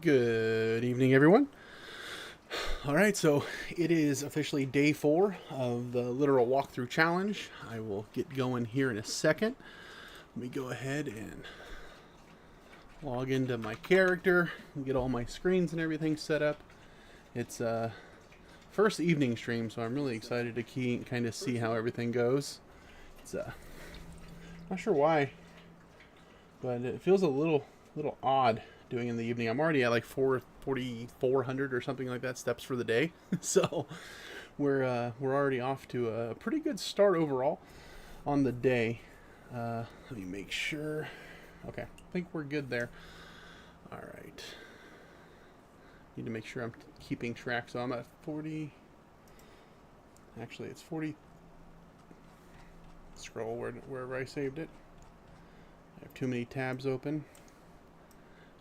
Good evening, everyone. All right, so it is officially day 4 of the literal walkthrough challenge. I will get going here in a second. Let me go ahead and log into my character and get all my screens and everything set up. It's first evening stream, so I'm really excited to kind of see how everything goes. It's not sure why, but it feels a little odd doing in the evening. I'm already at like 4,400 or something like that steps for the day, so we're already off to a pretty good start overall on the day. Let me make sure. Okay, I think we're good there. All right. Need to make sure I'm keeping track. So I'm at 40. Actually, it's 40. Scroll wherever I saved it. I have too many tabs open.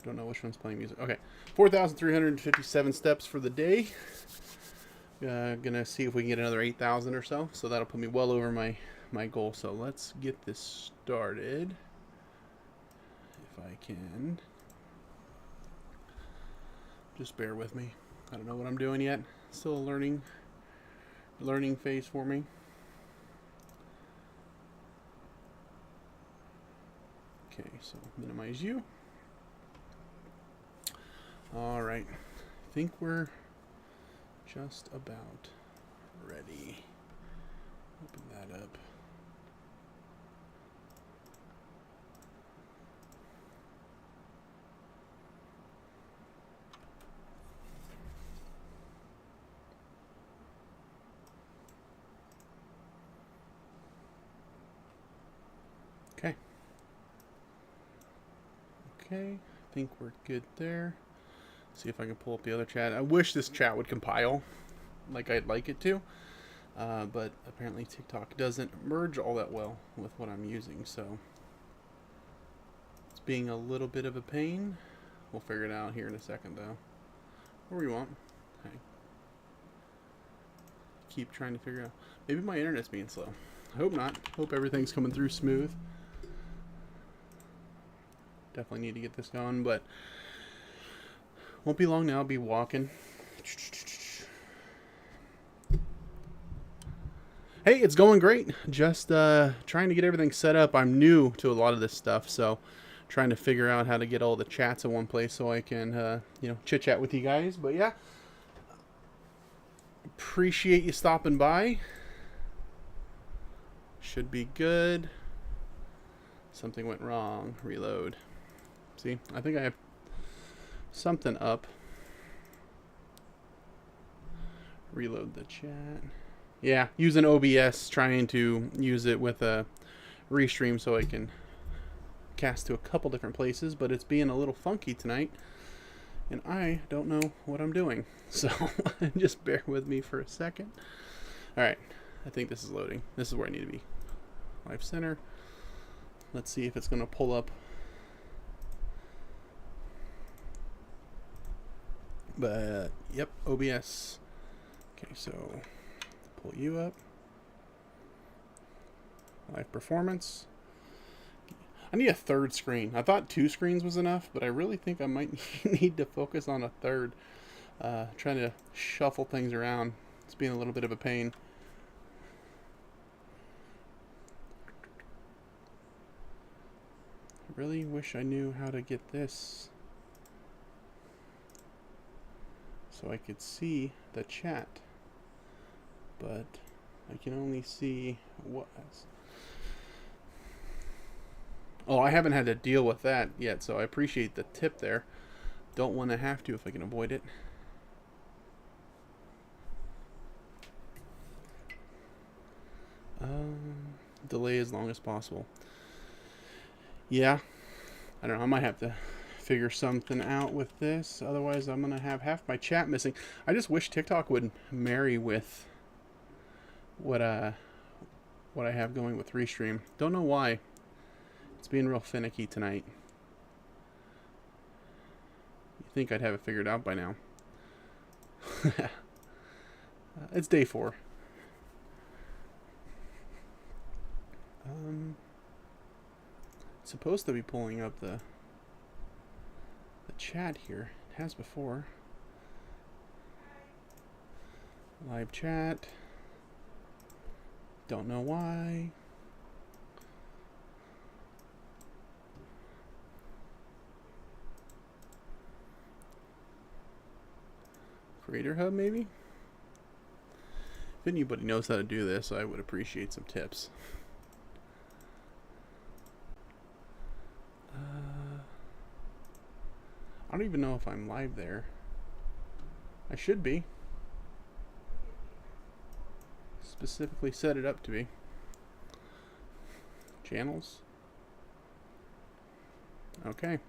Don't know which one's playing music. Okay, 4,357 steps for the day. Gonna see if we can get another 8,000 or so. So that'll put me well over my goal. So let's get this started. If I can. Just bear with me. I don't know what I'm doing yet. Still a learning phase for me. Okay, so minimize you. All right, I think we're just about ready. Open that up. Okay. Okay, I think we're good there. See if I can pull up the other chat. I wish this chat would compile like I'd like it to, but apparently TikTok doesn't merge all that well with what I'm using, so it's being a little bit of a pain. We'll figure it out here in a second, though. What do we want? Okay. Keep trying to figure out. Maybe my internet's being slow. I hope not. Hope everything's coming through smooth. Definitely need to get this going, but won't be long now. I'll be walking. Hey, it's going great. Just trying to get everything set up. I'm new to a lot of this stuff, so trying to figure out how to get all the chats in one place so I can, chit chat with you guys. But yeah, appreciate you stopping by. Should be good. Something went wrong. Reload. See, I think I have something up. Reload the chat. Yeah, using OBS, trying to use it with a restream so I can cast to a couple different places, but it's being a little funky tonight, and I don't know what I'm doing. So just bear with me for a second. All right, I think this is loading. This is where I need to be. Live center. Let's see if it's going to pull up. But yep, OBS. Okay, so pull you up. Live performance. I need a third screen. I thought 2 screens was enough, but I really think I might need to focus on a third. Trying to shuffle things around. It's being a little bit of a pain. I really wish I knew how to get this so I could see the chat, but I can only see what. Oh, I haven't had to deal with that yet, so I appreciate the tip there. Don't want to have to if I can avoid it. Delay as long as possible. Yeah, I don't know. I might have to figure something out with this. Otherwise, I'm going to have half my chat missing. I just wish TikTok would marry with what I have going with Restream. Don't know why. It's being real finicky tonight. You'd think I'd have it figured out by now. It's day 4. It's supposed to be pulling up the chat here. It has before. Live chat. Don't know why. Creator Hub, maybe? If anybody knows how to do this, I would appreciate some tips. I don't even know if I'm live there. I should be. Specifically set it up to be. Channels. Okay. It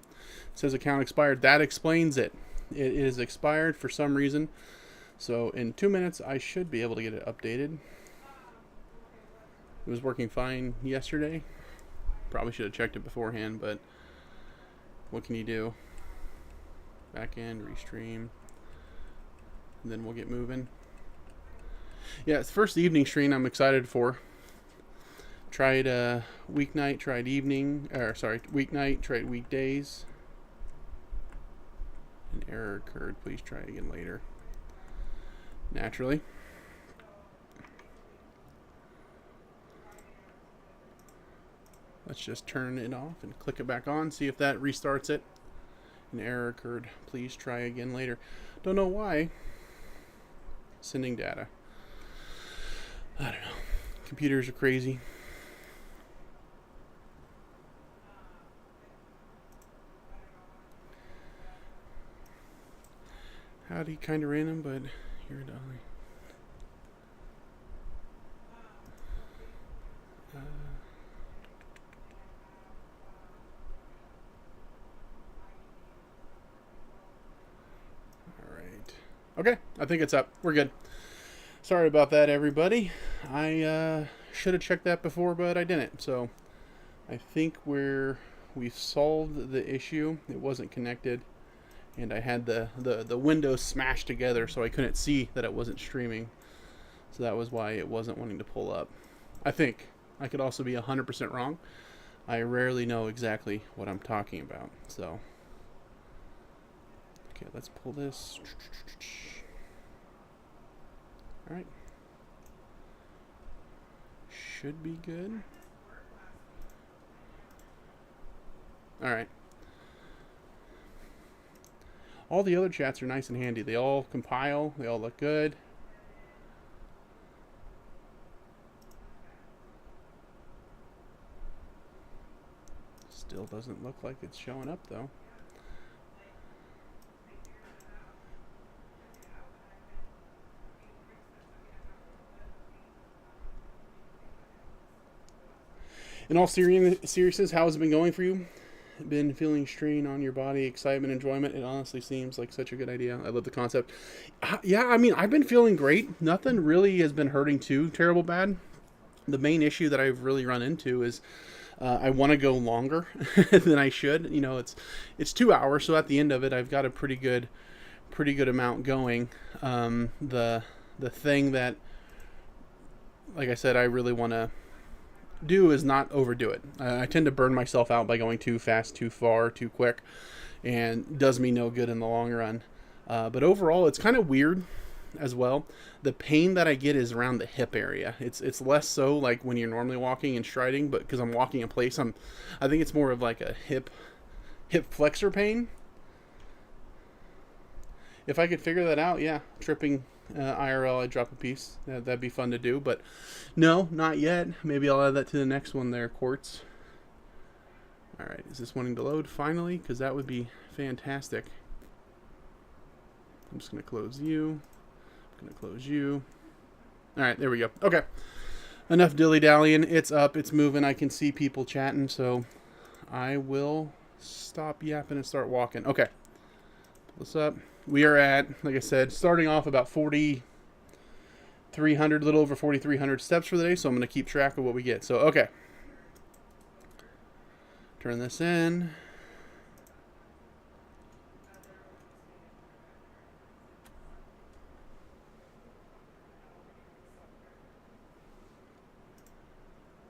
says account expired. That explains it. It is expired for some reason. So in 2 minutes, I should be able to get it updated. It was working fine yesterday. Probably should have checked it beforehand, but what can you do? Back end, restream. And then we'll get moving. Yeah, it's the first evening stream I'm excited for. Tried weeknight, tried evening, or sorry, weeknight, tried weekdays. An error occurred. Please try again later. Naturally. Let's just turn it off and click it back on. See if that restarts it. An error occurred. Please try again later. Don't know why. Sending data. I don't know. Computers are crazy. Howdy, kind of random, but you're a dolly. All right. Okay, I think it's up. We're good. Sorry about that, everybody. I should have checked that before, but I didn't. So I think we've solved the issue. It wasn't connected. And I had the windows smashed together, so I couldn't see that it wasn't streaming. So that was why it wasn't wanting to pull up. I think. I could also be 100% wrong. I rarely know exactly what I'm talking about. So, okay, let's pull this. All right. Should be good. All right. All the other chats are nice and handy. They all compile. They all look good. Still doesn't look like it's showing up, though. In all seriousness, how has it been going for you? Been feeling strain on your body, excitement, enjoyment? It honestly seems like such a good idea. I love the concept. Yeah, I mean, I've been feeling great. Nothing really has been hurting too terrible bad. The main issue that I've really run into is I want to go longer than I should. You know, it's 2 hours, so at the end of it, I've got a pretty good amount going. The thing that, like I said, I really want to do is not overdo it. I tend to burn myself out by going too fast, too far, too quick, and does me no good in the long run. But overall, it's kind of weird as well. The pain that I get is around the hip area. It's less so like when you're normally walking and striding, but because I'm walking in place, I think it's more of like a hip flexor pain. If I could figure that out, yeah, tripping IRL, I'd drop a piece. That'd be fun to do, but no, not yet. Maybe I'll add that to the next one there, Quartz. All right, is this wanting to load finally? Because that would be fantastic. I'm just going to close you. I'm going to close you. All right, there we go. Okay, enough dilly-dallying. It's up, it's moving. I can see people chatting, so I will stop yapping and start walking. Okay, what's up? We are at, like I said, starting off about 4,300, a little over 4,300 steps for the day, so I'm going to keep track of what we get. So, okay. Turn this in.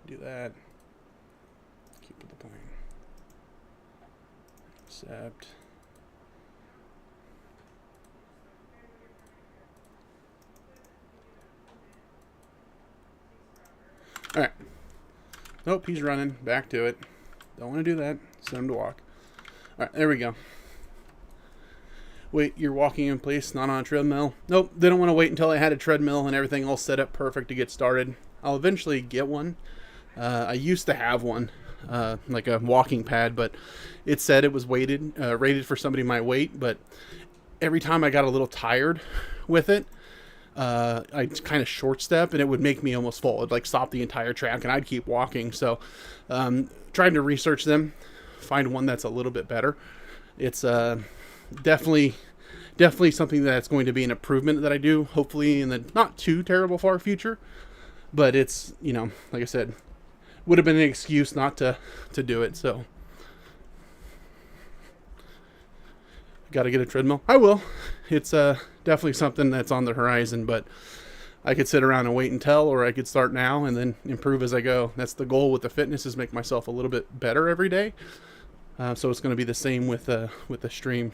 Do that. Keep with the plan. Accept. All right. Nope, he's running. Back to it. Don't want to do that. Send him to walk. All right, there we go. Wait, you're walking in place, not on a treadmill? Nope, they don't want to wait until I had a treadmill and everything all set up perfect to get started. I'll eventually get one. I used to have one, like a walking pad, but it said it was rated for somebody my weight, but every time I got a little tired with it, I'd kind of short step and it would make me almost fall. It'd like stop the entire track and I'd keep walking. So trying to research them, find one that's a little bit better. It's definitely something that's going to be an improvement that I do, hopefully in the not too terrible far future. But it's, you know, like I said, would have been an excuse not to do it. So got to get a treadmill. I will. It's definitely something that's on the horizon, but I could sit around and wait until, or I could start now and then improve as I go. That's the goal with the fitness, is make myself a little bit better every day. So it's going to be the same with the stream.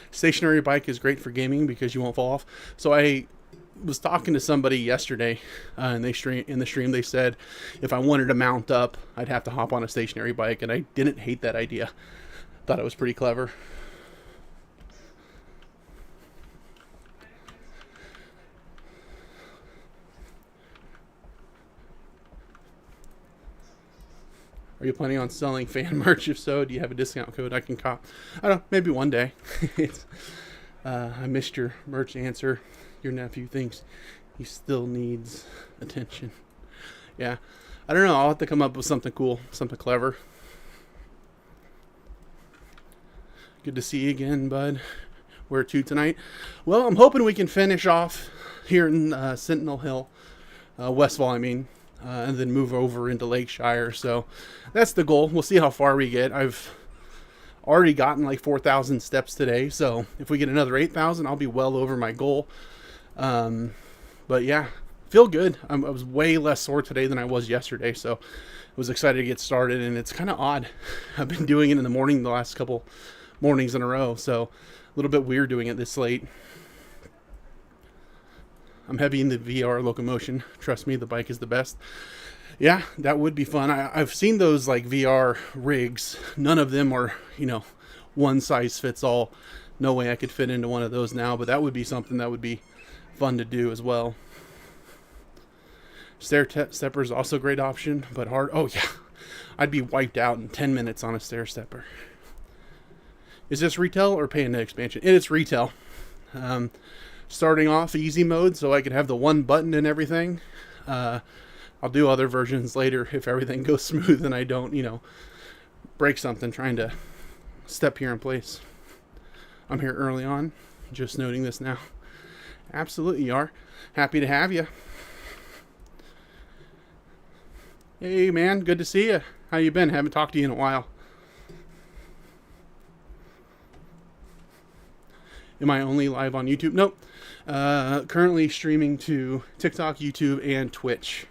Stationary bike is great for gaming because you won't fall off. So I was talking to somebody yesterday, and in the stream they said if I wanted to mount up, I'd have to hop on a stationary bike, and I didn't hate that idea. Thought it was pretty clever. Are you planning on selling fan merch? If so, do you have a discount code I can cop? I don't know, maybe one day. I missed your merch answer. Your nephew thinks he still needs attention. Yeah, I don't know. I'll have to come up with something cool, something clever. Good to see you again, bud. Where to tonight? Well, I'm hoping we can finish off here in Sentinel Hill, Westfall, I mean. And then move over into Lakeshire. So that's the goal. We'll see how far we get. I've already gotten like 4,000 steps today. So if we get another 8,000, I'll be well over my goal. But yeah, feel good. I was way less sore today than I was yesterday. So I was excited to get started, and it's kind of odd. I've been doing it in the morning the last couple mornings in a row. So a little bit weird doing it this late. I'm heavy in the VR locomotion. Trust me, the bike is the best. Yeah, that would be fun. I've seen those like VR rigs. None of them are, you know, one size fits all. No way I could fit into one of those now, but that would be something that would be fun to do as well. Stepper is also a great option, but hard. Oh yeah, I'd be wiped out in 10 minutes on a stair stepper. Is this retail or pay into expansion? It's retail. Starting off easy mode so I could have the one button and everything. I'll do other versions later if everything goes smooth and I don't, you know, break something trying to step here in place. I'm here early on, just noting this now. Absolutely, you are. Happy to have you. Hey man, good to see you. How you been? Haven't talked to you in a while. Am I only live on YouTube? Nope. Currently streaming to TikTok, YouTube, and Twitch.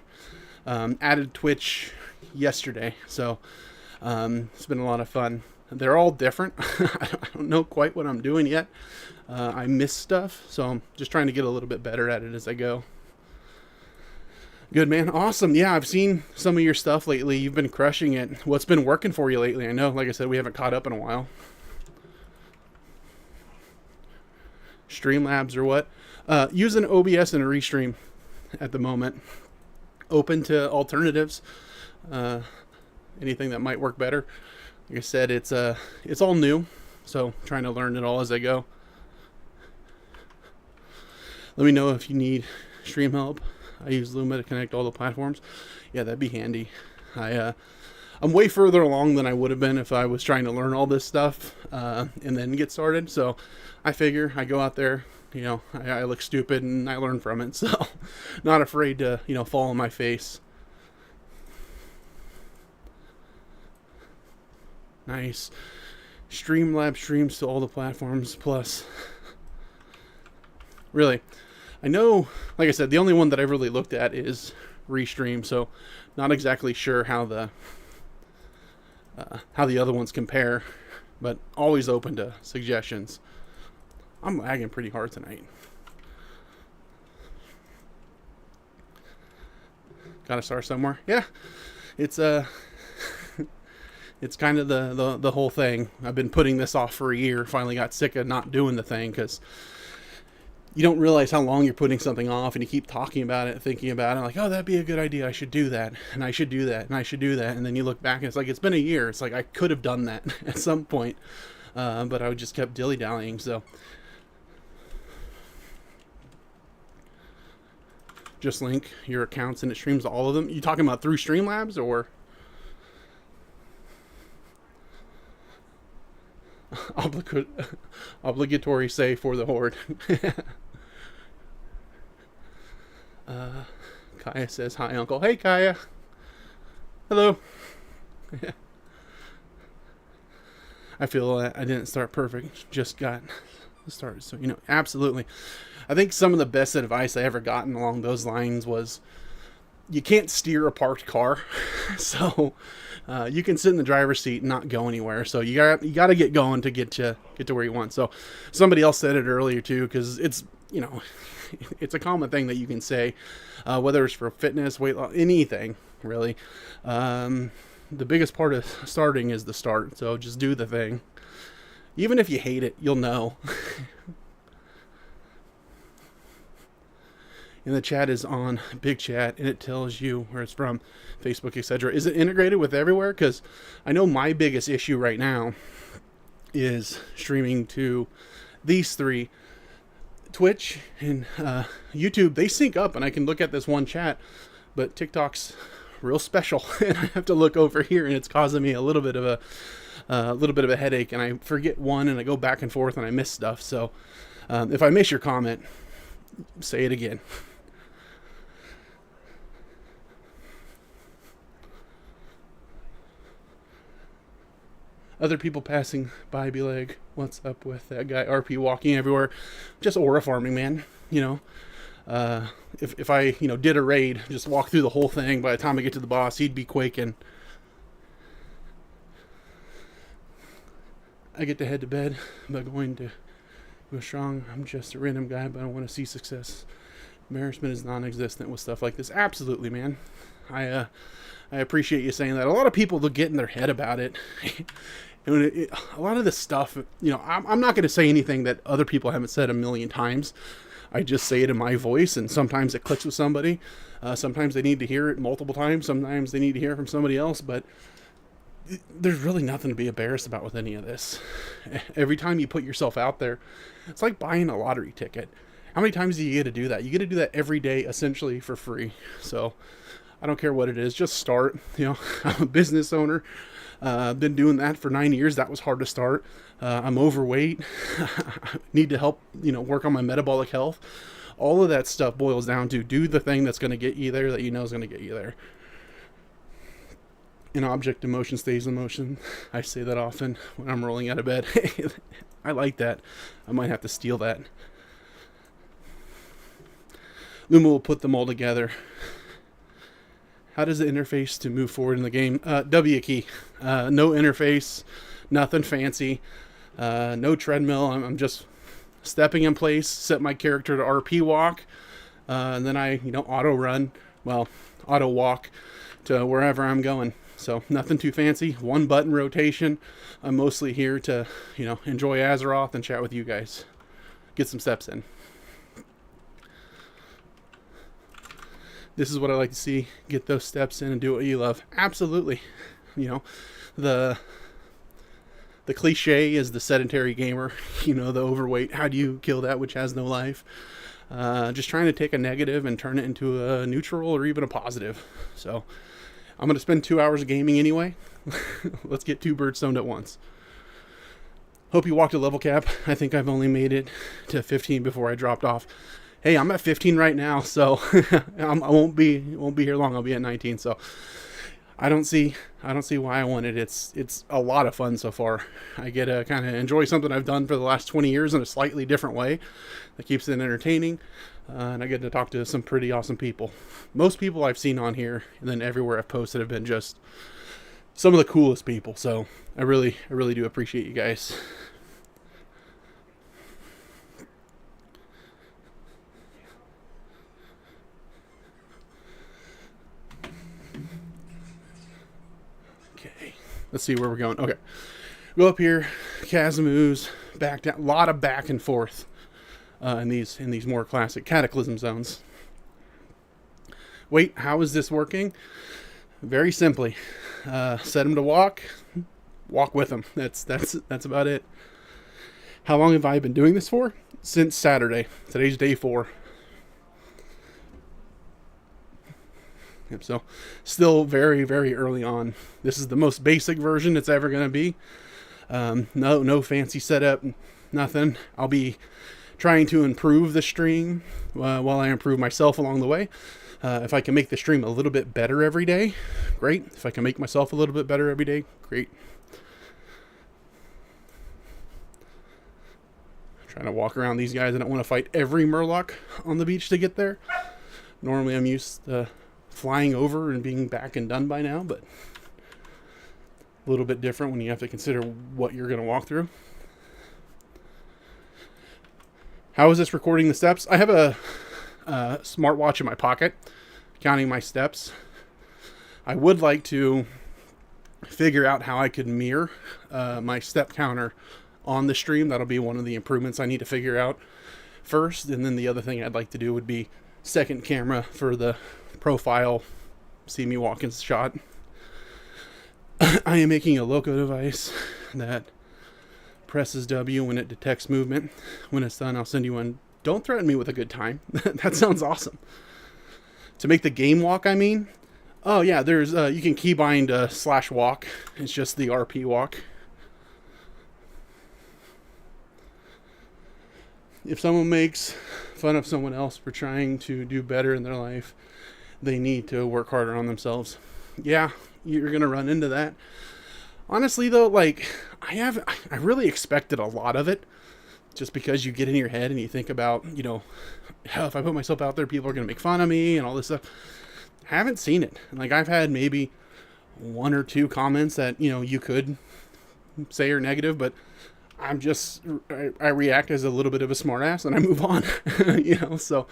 Added Twitch yesterday, so it's been a lot of fun. They're all different. I don't know quite what I'm doing yet. I miss stuff, so I'm just trying to get a little bit better at it as I go. Good, man. Awesome. Yeah, I've seen some of your stuff lately. You've been crushing it. What's been working for you lately? I know, like I said, we haven't caught up in a while. Streamlabs or what? Using OBS and a Restream at the moment. Open to alternatives. Anything that might work better. Like I said, it's all new, so trying to learn it all as I go. Let me know if you need stream help. I use Luma to connect all the platforms. Yeah, that'd be handy. I'm way further along than I would have been if I was trying to learn all this stuff and then get started. So I figure I go out there, you know, I look stupid and I learn from it. So not afraid to, you know, fall on my face. Nice. Streamlabs streams to all the platforms plus. Really, I know, like I said, the only one that I've really looked at is Restream, so not exactly sure how the other ones compare, but always open to suggestions. I'm lagging pretty hard tonight. Gotta start somewhere. Yeah, it's it's kind of the whole thing. I've been putting this off for a year. Finally got sick of not doing the thing because you don't realize how long you're putting something off, and you keep talking about it, thinking about it, like, oh, that'd be a good idea. I should do that, and I should do that, and I should do that. And then you look back, and it's like, it's been a year. It's like, I could have done that at some point, but I just kept dilly-dallying, so. Just link your accounts, and it streams all of them. You talking about through Streamlabs, or? Obligatory say for the horde. Kaya says, hi, Uncle. Hey, Kaya. Hello. I feel I didn't start perfect. Just got started. So, absolutely. I think some of the best advice I ever gotten along those lines was, you can't steer a parked car. So you can sit in the driver's seat and not go anywhere. So you got to get going to get to where you want. So somebody else said it earlier too, because it's, it's a common thing that you can say, whether it's for fitness, weight loss, anything really. The biggest part of starting is the start. So just do the thing. Even if you hate it, you'll know. And the chat is on Big Chat, and it tells you where it's from, Facebook, etc. Is it integrated with everywhere? Because I know my biggest issue right now is streaming to these three. Twitch and YouTube, they sync up, and I can look at this one chat, but TikTok's real special, and I have to look over here, and it's causing me a little bit of a headache, and I forget one, and I go back and forth, and I miss stuff. So if I miss your comment, say it again. Other people passing by be like, what's up with that guy RP walking everywhere? Just aura farming, man. If I, did a raid, just walk through the whole thing, by the time I get to the boss, he'd be quaking. I get to head to bed by going to go strong. I'm just a random guy, but I want to see success. Embarrassment is non-existent with stuff like this. Absolutely, man. I appreciate you saying that. A lot of people, they'll get in their head about it. A lot of this stuff, I'm not going to say anything that other people haven't said a million times. I just say it in my voice, and sometimes it clicks with somebody. Sometimes they need to hear it multiple times. Sometimes they need to hear it from somebody else, but there's really nothing to be embarrassed about with any of this. Every time you put yourself out there, it's like buying a lottery ticket. How many times do you get to do that? You get to do that every day, essentially for free. So I don't care what it is, just start. I'm a business owner. I've been doing that for 9 years. That was hard to start. I'm overweight. Need to help, work on my metabolic health. All of that stuff boils down to do the thing that's going to get you there, that is going to get you there. An object in motion stays in motion. I say that often when I'm rolling out of bed. I like that. I might have to steal that. Luma will put them all together. How does the interface to move forward in the game? W key. No interface. Nothing fancy. No treadmill. I'm just stepping in place, set my character to RP walk, and then I, auto run. Well, auto walk to wherever I'm going. So nothing too fancy. One button rotation. I'm mostly here to, enjoy Azeroth and chat with you guys. Get some steps in. This is what I like to see. Get those steps in and do what you love. Absolutely. The cliche is the sedentary gamer, the overweight. How do you kill that which has no life? Just trying to take a negative and turn it into a neutral or even a positive. So I'm going to spend 2 hours of gaming anyway. Let's get 2 birds stoned at once. Hope you walked a level cap. I think I've only made it to 15 before I dropped off. Hey, I'm at 15 right now, so I won't be here long. I'll be at 19, so I don't see why I want it. It's a lot of fun so far. I get to kind of enjoy something I've done for the last 20 years in a slightly different way that keeps it entertaining, and I get to talk to some pretty awesome people. Most people I've seen on here and then everywhere I've posted have been just some of the coolest people. So I really do appreciate you guys. let's see where we're going. Okay. Go up here, Chasmoo's, back down. A lot of back and forth in these more classic Cataclysm zones. Wait, how is this working? Very simply, set him to walk with him. That's about it. How long have I been doing this for? Since Saturday. Today's day 4. Yep, so still very, very early on. This is the most basic version it's ever going to be. No fancy setup, nothing. I'll be trying to improve the stream while I improve myself along the way. If I can make the stream a little bit better every day, great. If I can make myself a little bit better every day, great. Trying to walk around these guys. I don't want to fight every Murloc on the beach to get there. Normally I'm used to flying over and being back and done by now, but a little bit different when you have to consider what you're going to walk through. How is this recording the steps? I have a smartwatch in my pocket counting my steps. I would like to figure out how I could mirror my step counter on the stream. That'll be one of the improvements I need to figure out first, and then the other thing I'd like to do would be second camera for the profile see me walking shot. I am making a loco device that presses W when it detects movement. When it's done, I'll send you one. Don't threaten me with a good time. That sounds awesome. To make the game walk, I mean. Oh yeah, there's you can keybind /walk. It's just the RP walk. If someone makes fun of someone else for trying to do better in their life, they need to work harder on themselves. Yeah, you're going to run into that. Honestly, though, like, I really expected a lot of it, just because you get in your head and you think about, you know, if I put myself out there, people are going to make fun of me and all this stuff. I haven't seen it. Like, I've had maybe 1 or 2 comments that, you know, you could say are negative, but I react as a little bit of a smartass and I move on, you know. So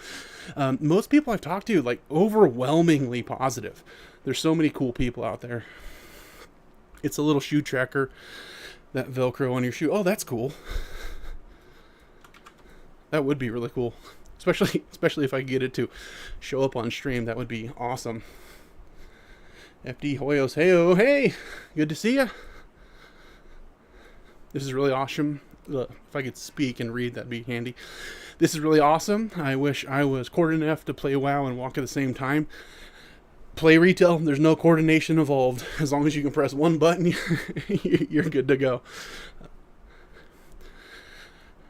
most people I've talked to, like, overwhelmingly positive. There's so many cool people out there. It's a little shoe tracker, that Velcro on your shoe. Oh, that's cool. That would be really cool, especially if I get it to show up on stream. That would be awesome. FD Hoyos, heyo, hey, good to see ya. This is really awesome. If I could speak and read, that'd be handy. This is really awesome. I wish I was coordinated enough to play WoW and walk at the same time. Play retail, there's no coordination involved. As long as you can press one button, you're good to go.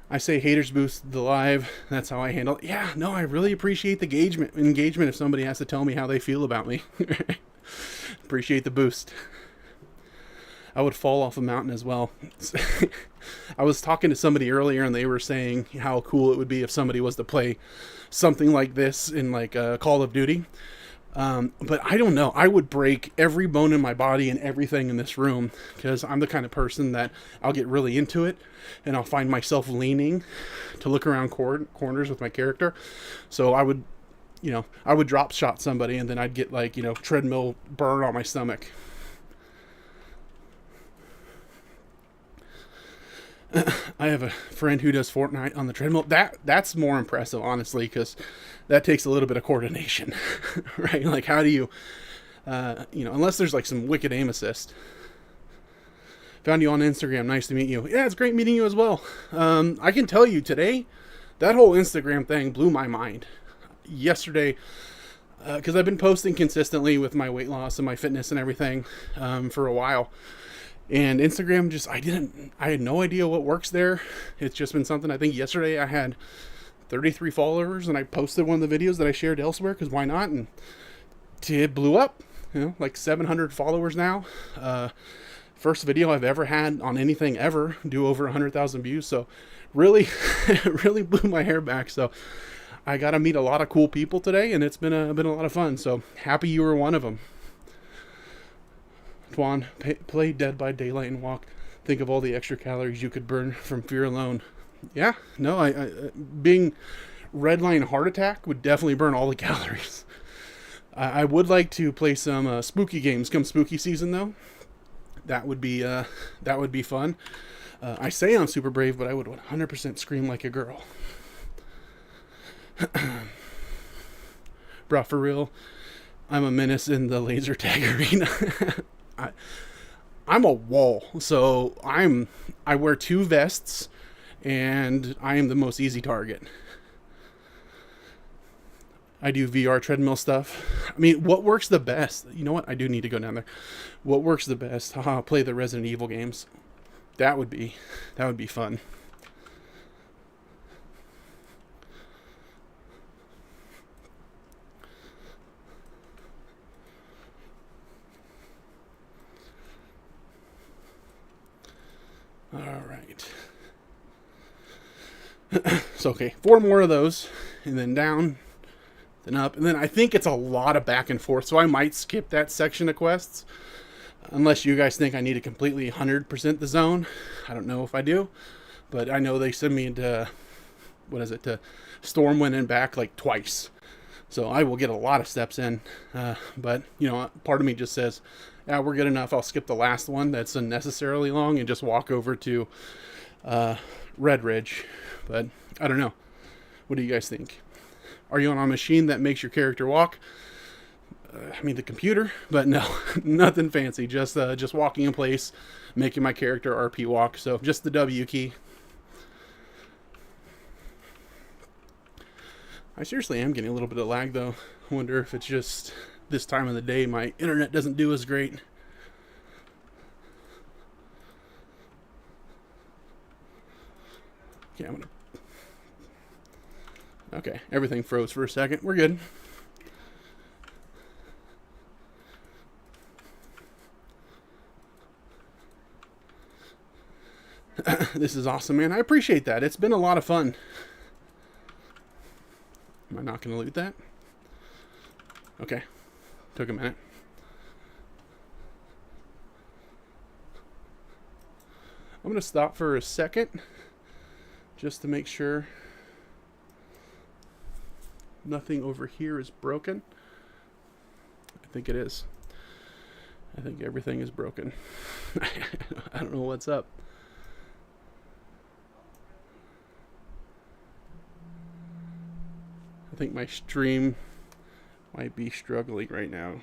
I say haters boost the live. That's how I handle it. Yeah, no, I really appreciate the engagement if somebody has to tell me how they feel about me. Appreciate the boost. I would fall off a mountain as well. I was talking to somebody earlier and they were saying how cool it would be if somebody was to play something like this in like Call of Duty. But I don't know. I would break every bone in my body and everything in this room because I'm the kind of person that I'll get really into it and I'll find myself leaning to look around corners with my character. So I would drop shot somebody and then I'd get like, treadmill burn on my stomach. I have a friend who does Fortnite on the treadmill. That's more impressive, honestly, because that takes a little bit of coordination, right? Like, how do you, unless there's like some wicked aim assist. Found you on Instagram. Nice to meet you. Yeah, it's great meeting you as well. I can tell you today, that whole Instagram thing blew my mind. Yesterday, because I've been posting consistently with my weight loss and my fitness and everything for a while. And Instagram I had no idea what works there. It's just been something. I think yesterday I had 33 followers and I posted one of the videos that I shared elsewhere because why not? And it blew up, like 700 followers now. First video I've ever had on anything ever do over 100,000 views. So really, really blew my hair back. So I got to meet a lot of cool people today and it's been a lot of fun. So happy you were one of them. Twan, play Dead by Daylight and walk. Think of all the extra calories you could burn from fear alone. Yeah, no, I being Redline Heart Attack would definitely burn all the calories. I would like to play some spooky games come spooky season, though. that would be fun. I say I'm super brave, but I would 100% scream like a girl. Bruh, for real, I'm a menace in the laser tag arena. I'm a wall, so I wear 2 vests, and I am the most easy target. I do VR treadmill stuff. I mean, what works the best? You know what? I do need to go down there. What works the best? Haha, play the Resident Evil games. That would be fun. All right. So, okay, 4 more of those, and then down, then up, and then I think it's a lot of back and forth, so I might skip that section of quests, unless you guys think I need to completely 100% the zone. I don't know if I do, but I know they send me into, to Stormwind and back like twice, so I will get a lot of steps in, but, you know, part of me just says, yeah, we're good enough, I'll skip the last one that's unnecessarily long and just walk over to Redridge. But I don't know. What do you guys think? Are you on a machine that makes your character walk? I mean, the computer, but no, nothing fancy. Just walking in place, making my character RP walk. So just the W key. I seriously am getting a little bit of lag though. I wonder if it's just this time of the day my internet doesn't do as great. Okay, okay, everything froze for a second. We're good. This is awesome, man. I appreciate that. It's been a lot of fun. Am I not going to loot that? Okay. Took a minute. I'm going to stop for a second just to make sure nothing over here is broken. I think it is. I think everything is broken. I don't know what's up. I think my stream might be struggling right now.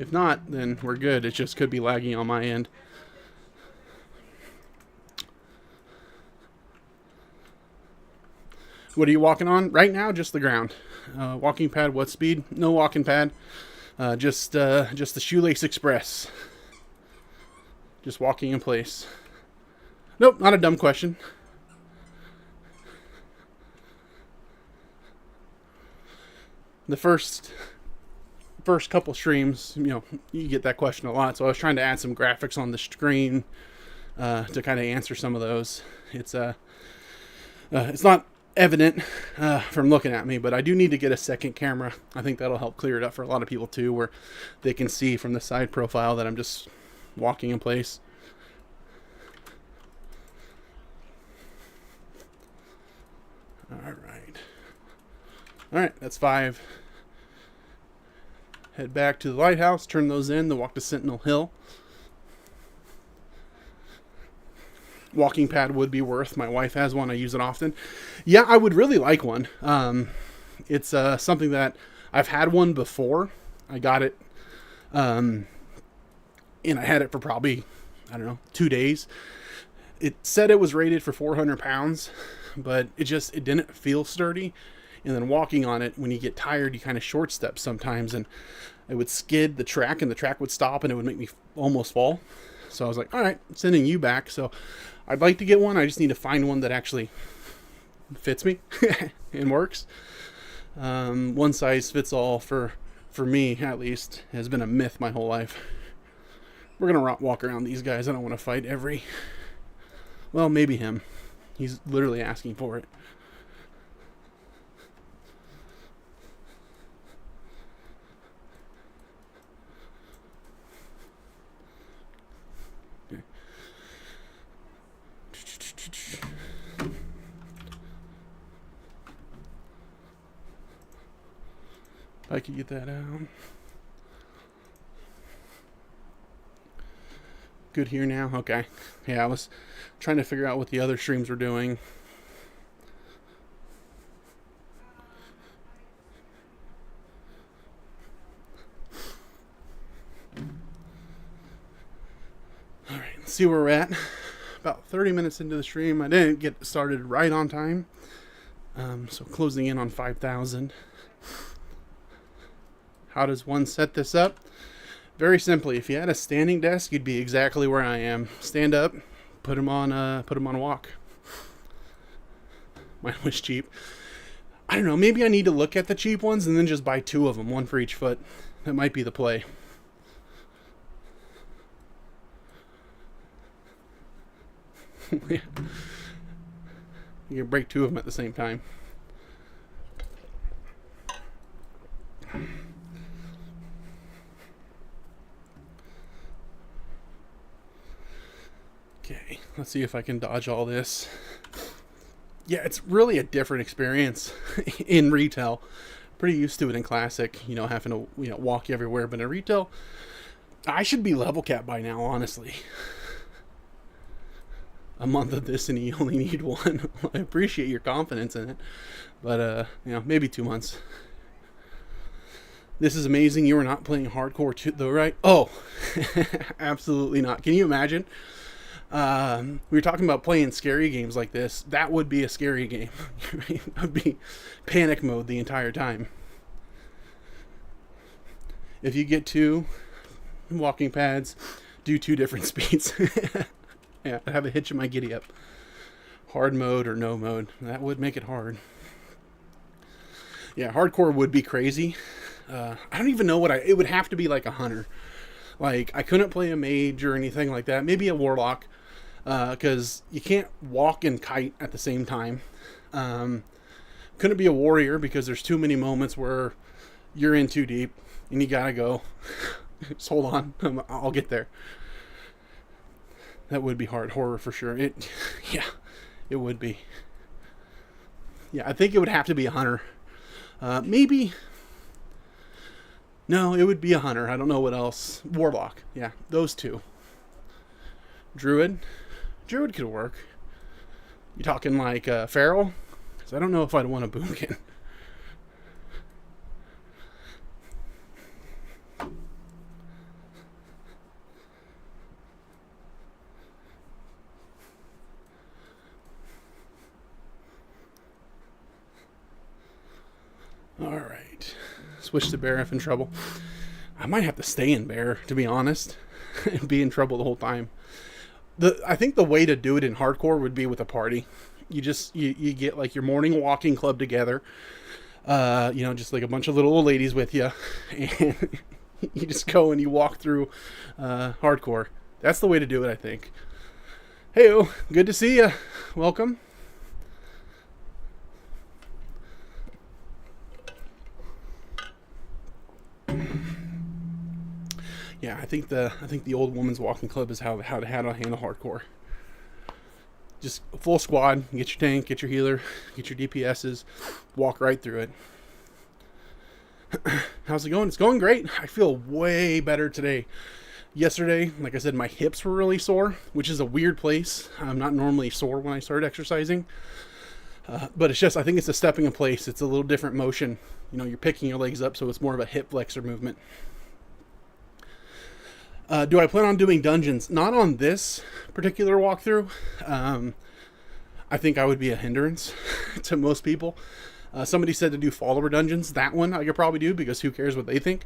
If not, then we're good. It just could be lagging on my end. What are you walking on? Right now, just the ground. Walking pad, what speed? No walking pad. Just the Shoelace Express. Just walking in place. Nope, not a dumb question. The first couple streams, you know, you get that question a lot. So I was trying to add some graphics on the screen to kind of answer some of those. It's not evident from looking at me, but I do need to get a second camera. I think that'll help clear it up for a lot of people too, where they can see from the side profile that I'm just walking in place. All right, that's 5. Head back to the lighthouse, turn those in, then walk to Sentinel Hill. Walking pad would be worth. My wife has one. I use it often. Yeah, I would really like one. It's something that I've had one before. I got it, and I had it for probably, I don't know, 2 days. It said it was rated for 400 pounds, but it didn't feel sturdy. And then walking on it, when you get tired, you kind of short step sometimes, and it would skid the track, and the track would stop, and it would make me almost fall. So I was like, all right, I'm sending you back. So I'd like to get one. I just need to find one that actually fits me and works. One size fits all for me, at least, has been a myth my whole life. We're going to walk around these guys. I don't want to fight well, maybe him. He's literally asking for it. If I could get that out. Good here now? Okay. Yeah, I was trying to figure out what the other streams were doing. Alright, let's see where we're at. About 30 minutes into the stream. I didn't get started right on time. So closing in on 5,000. How does one set this up? Very simply, if you had a standing desk, you'd be exactly where I am. Stand up, put them on walk. Mine was cheap. I don't know, maybe I need to look at the cheap ones and then just buy 2 of them, 1 for each foot. That might be the play. Yeah. You can break 2 of them at the same time. Okay, let's see if I can dodge all this. Yeah, it's really a different experience in retail. Pretty used to it in Classic, having to walk everywhere. But in retail, I should be level cap by now, honestly. A month of this and you only need 1. I appreciate your confidence in it. But, maybe 2 months. This is amazing. You are not playing hardcore too, though, right? Oh, absolutely not. Can you imagine? We were talking about playing scary games like this. That would be a scary game. It would be panic mode the entire time. If you get 2 walking pads, do 2 different speeds. Yeah, I have a hitch in my giddy up. Hard mode or no mode. That would make it hard. Yeah, hardcore would be crazy. I don't even know it would have to be like a hunter. Like, I couldn't play a mage or anything like that. Maybe a warlock. Because you can't walk and kite at the same time. Couldn't be a warrior because there's too many moments where you're in too deep and you gotta go. Just hold on. I'll get there. That would be hard. Horror for sure. Yeah, it would be. Yeah, I think it would have to be a hunter. Maybe. No, it would be a hunter. I don't know what else. Warlock. Yeah, those 2. Druid. Druid could work. You talking like feral? Because I don't know if I'd want a boomkin. Alright. Switch to bear if in trouble. I might have to stay in bear, to be honest. And be in trouble the whole time. I think the way to do it in hardcore would be with a party. You get like your morning walking club together. Just like a bunch of little old ladies with you. And you just go and you walk through hardcore. That's the way to do it, I think. Hey-o, good to see you. Welcome. Yeah, I think the old woman's walking club is how to handle hardcore. Just a full squad, get your tank, get your healer, get your DPSs, walk right through it. How's it going? It's going great. I feel way better today. Yesterday, like I said, my hips were really sore, which is a weird place. I'm not normally sore when I start exercising. But it's just, I think it's a stepping in place. It's a little different motion. You're picking your legs up, so it's more of a hip flexor movement. Do I plan on doing dungeons? Not on this particular walkthrough. I think I would be a hindrance to most people. Somebody said to do follower dungeons. That one I could probably do because who cares what they think.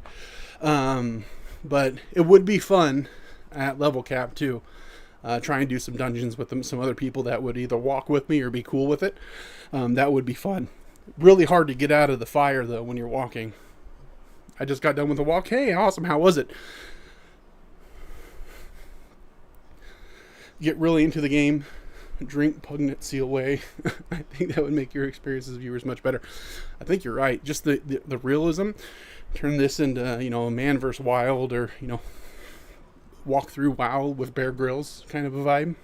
But it would be fun at level cap too. Try and do some dungeons with some other people that would either walk with me or be cool with it. That would be fun. Really hard to get out of the fire though when you're walking. I just got done with the walk. Hey, awesome. How was it? Get really into the game, drink Pugnant Seal Way. I think that would make your experience as viewers much better. I think you're right. Just the realism. Turn this into, a Man vs. Wild or, walk through WoW with Bear Grylls kind of a vibe.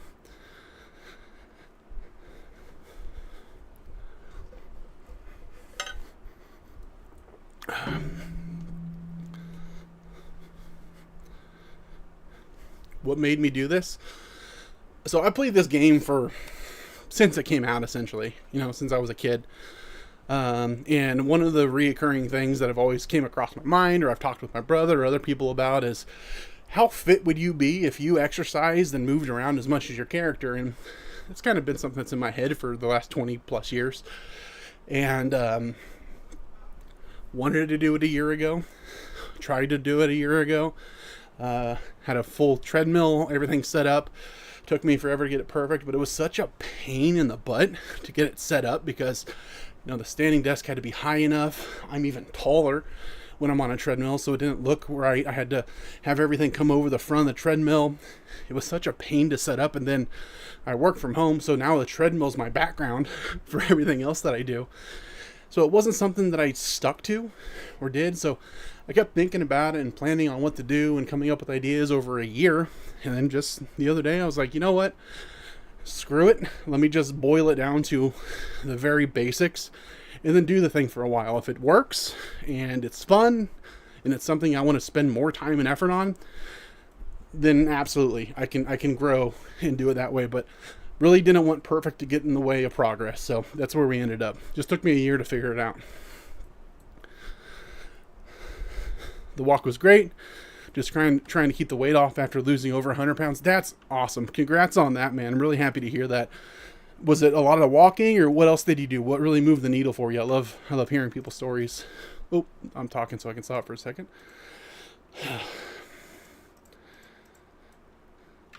what made me do this. So I played this game since it came out, essentially, since I was a kid. And one of the reoccurring things that I've always came across my mind, or I've talked with my brother or other people about, is how fit would you be if you exercised and moved around as much as your character? And it's kind of been something that's in my head for the last 20 plus years. And wanted to do it a year ago, tried to do it a year ago, had a full treadmill, everything set up. Took me forever to get it perfect, but it was such a pain in the butt to get it set up because the standing desk had to be high enough. I'm even taller when I'm on a treadmill, so it didn't look right. I had to have everything come over the front of the treadmill. It was such a pain to set up, and then I work from home, so now the treadmill's my background for everything else that I do. So it wasn't something that I stuck to or did, so I kept thinking about it and planning on what to do and coming up with ideas over a year. And then just the other day, I was like, you know what? Screw it. Let me just boil it down to the very basics and then do the thing for a while. If it works and it's fun and it's something I want to spend more time and effort on, then absolutely I can grow and do it that way. But really didn't want perfect to get in the way of progress. So that's where we ended up. Just took me a year to figure it out. The walk was great. Just trying to keep the weight off after losing over 100 pounds. That's awesome. Congrats on that, man. I'm really happy to hear that. Was it a lot of the walking, or what else did you do? What really moved the needle for you? I love hearing people's stories. Oh, I'm talking so I can stop for a second. All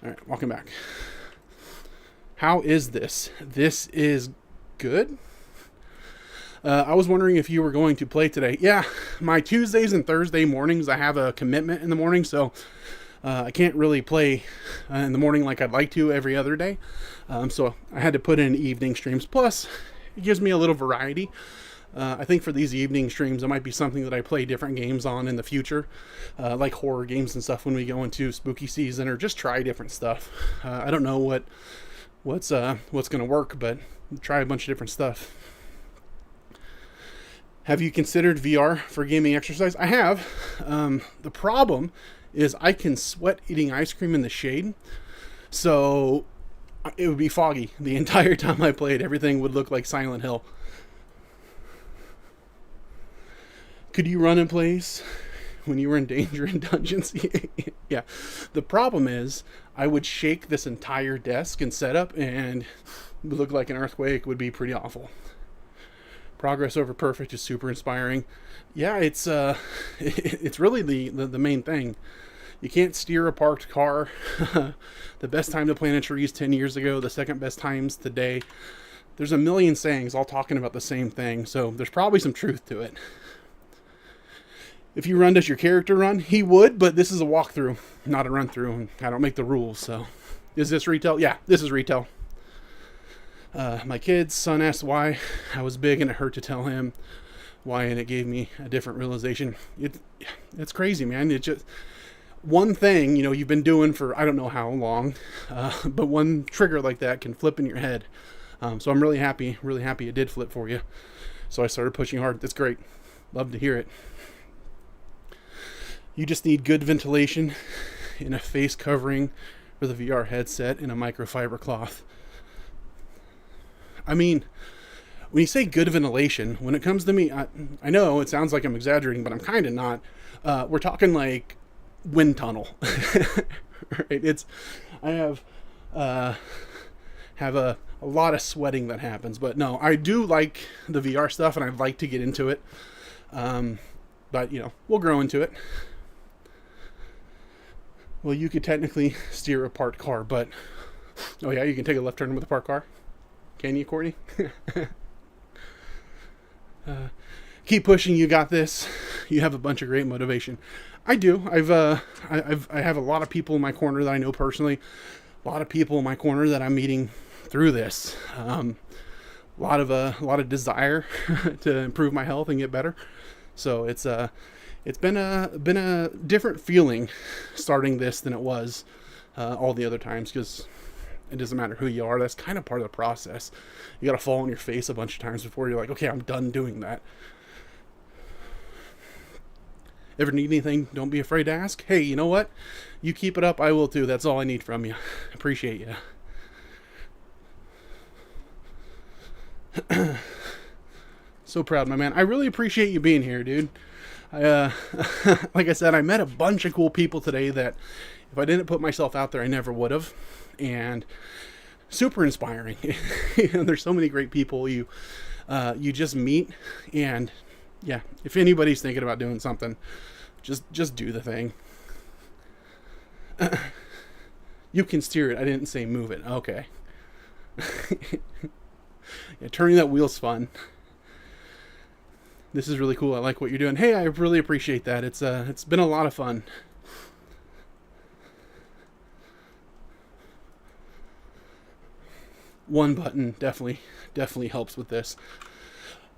right, walking back. How is this? This is good. I was wondering if you were going to play today. Yeah, my Tuesdays and Thursday mornings, I have a commitment in the morning, so I can't really play in the morning like I'd like to every other day. So I had to put in evening streams. Plus, it gives me a little variety. I think for these evening streams, it might be something that I play different games on in the future, like horror games and stuff when we go into spooky season, or just try different stuff. I don't know what's going to work, but try a bunch of different stuff. Have you considered VR for gaming exercise? I have. The problem is I can sweat eating ice cream in the shade, so it would be foggy the entire time I played. Everything would look like Silent Hill. Could you run in place when you were in danger in dungeons? Yeah. The problem is I would shake this entire desk and setup, and it would look like an earthquake. Would be pretty awful. Progress over perfect is super inspiring. Yeah, it's really the main thing. You can't steer a parked car. The best time to plant a tree is 10 years ago. The second best time's today. There's a million sayings all talking about the same thing, so there's probably some truth to it. If you run, does your character run? He would, but this is a walkthrough, not a run through, and I don't make the rules, so. Is this retail? Yeah, this is retail. My kid's son asked why I was big, and it hurt to tell him why, and it gave me a different realization. It's crazy, man. It's just one thing, you've been doing for I don't know how long, but one trigger like that can flip in your head. So I'm really happy it did flip for you. So I started pushing hard. That's great. Love to hear it. You just need good ventilation in a face covering for the VR headset and a microfiber cloth. I mean, when you say good ventilation, when it comes to me, I know it sounds like I'm exaggerating, but I'm kind of not. We're talking like wind tunnel. Right? I have a lot of sweating that happens, but no, I do like the VR stuff, and I'd like to get into it. But we'll grow into it. Well, you could technically steer a parked car, but oh yeah, you can take a left turn with a parked car. Can you, Courtney? Keep pushing. You got this. You have a bunch of great motivation. I do. I have a lot of people in my corner that I know personally. A lot of people in my corner that I'm meeting through this. A lot of desire to improve my health and get better. So it's been a different feeling starting this than it was all the other times, because it doesn't matter who you are. That's kind of part of the process. You got to fall on your face a bunch of times before you're like, okay, I'm done doing that. Ever need anything, don't be afraid to ask. Hey, you know what? You keep it up, I will too. That's all I need from you. Appreciate you. So proud, my man. I really appreciate you being here, dude. Like I said, I met a bunch of cool people today that if I didn't put myself out there, I never would have. And super inspiring. There's so many great people you just meet. And yeah, if anybody's thinking about doing something, just do the thing. You can steer it. I didn't say move it. Okay. Yeah, turning that wheel's fun. This is really cool. I like what you're doing. Hey, I really appreciate that. It's been a lot of fun. One button definitely helps with this.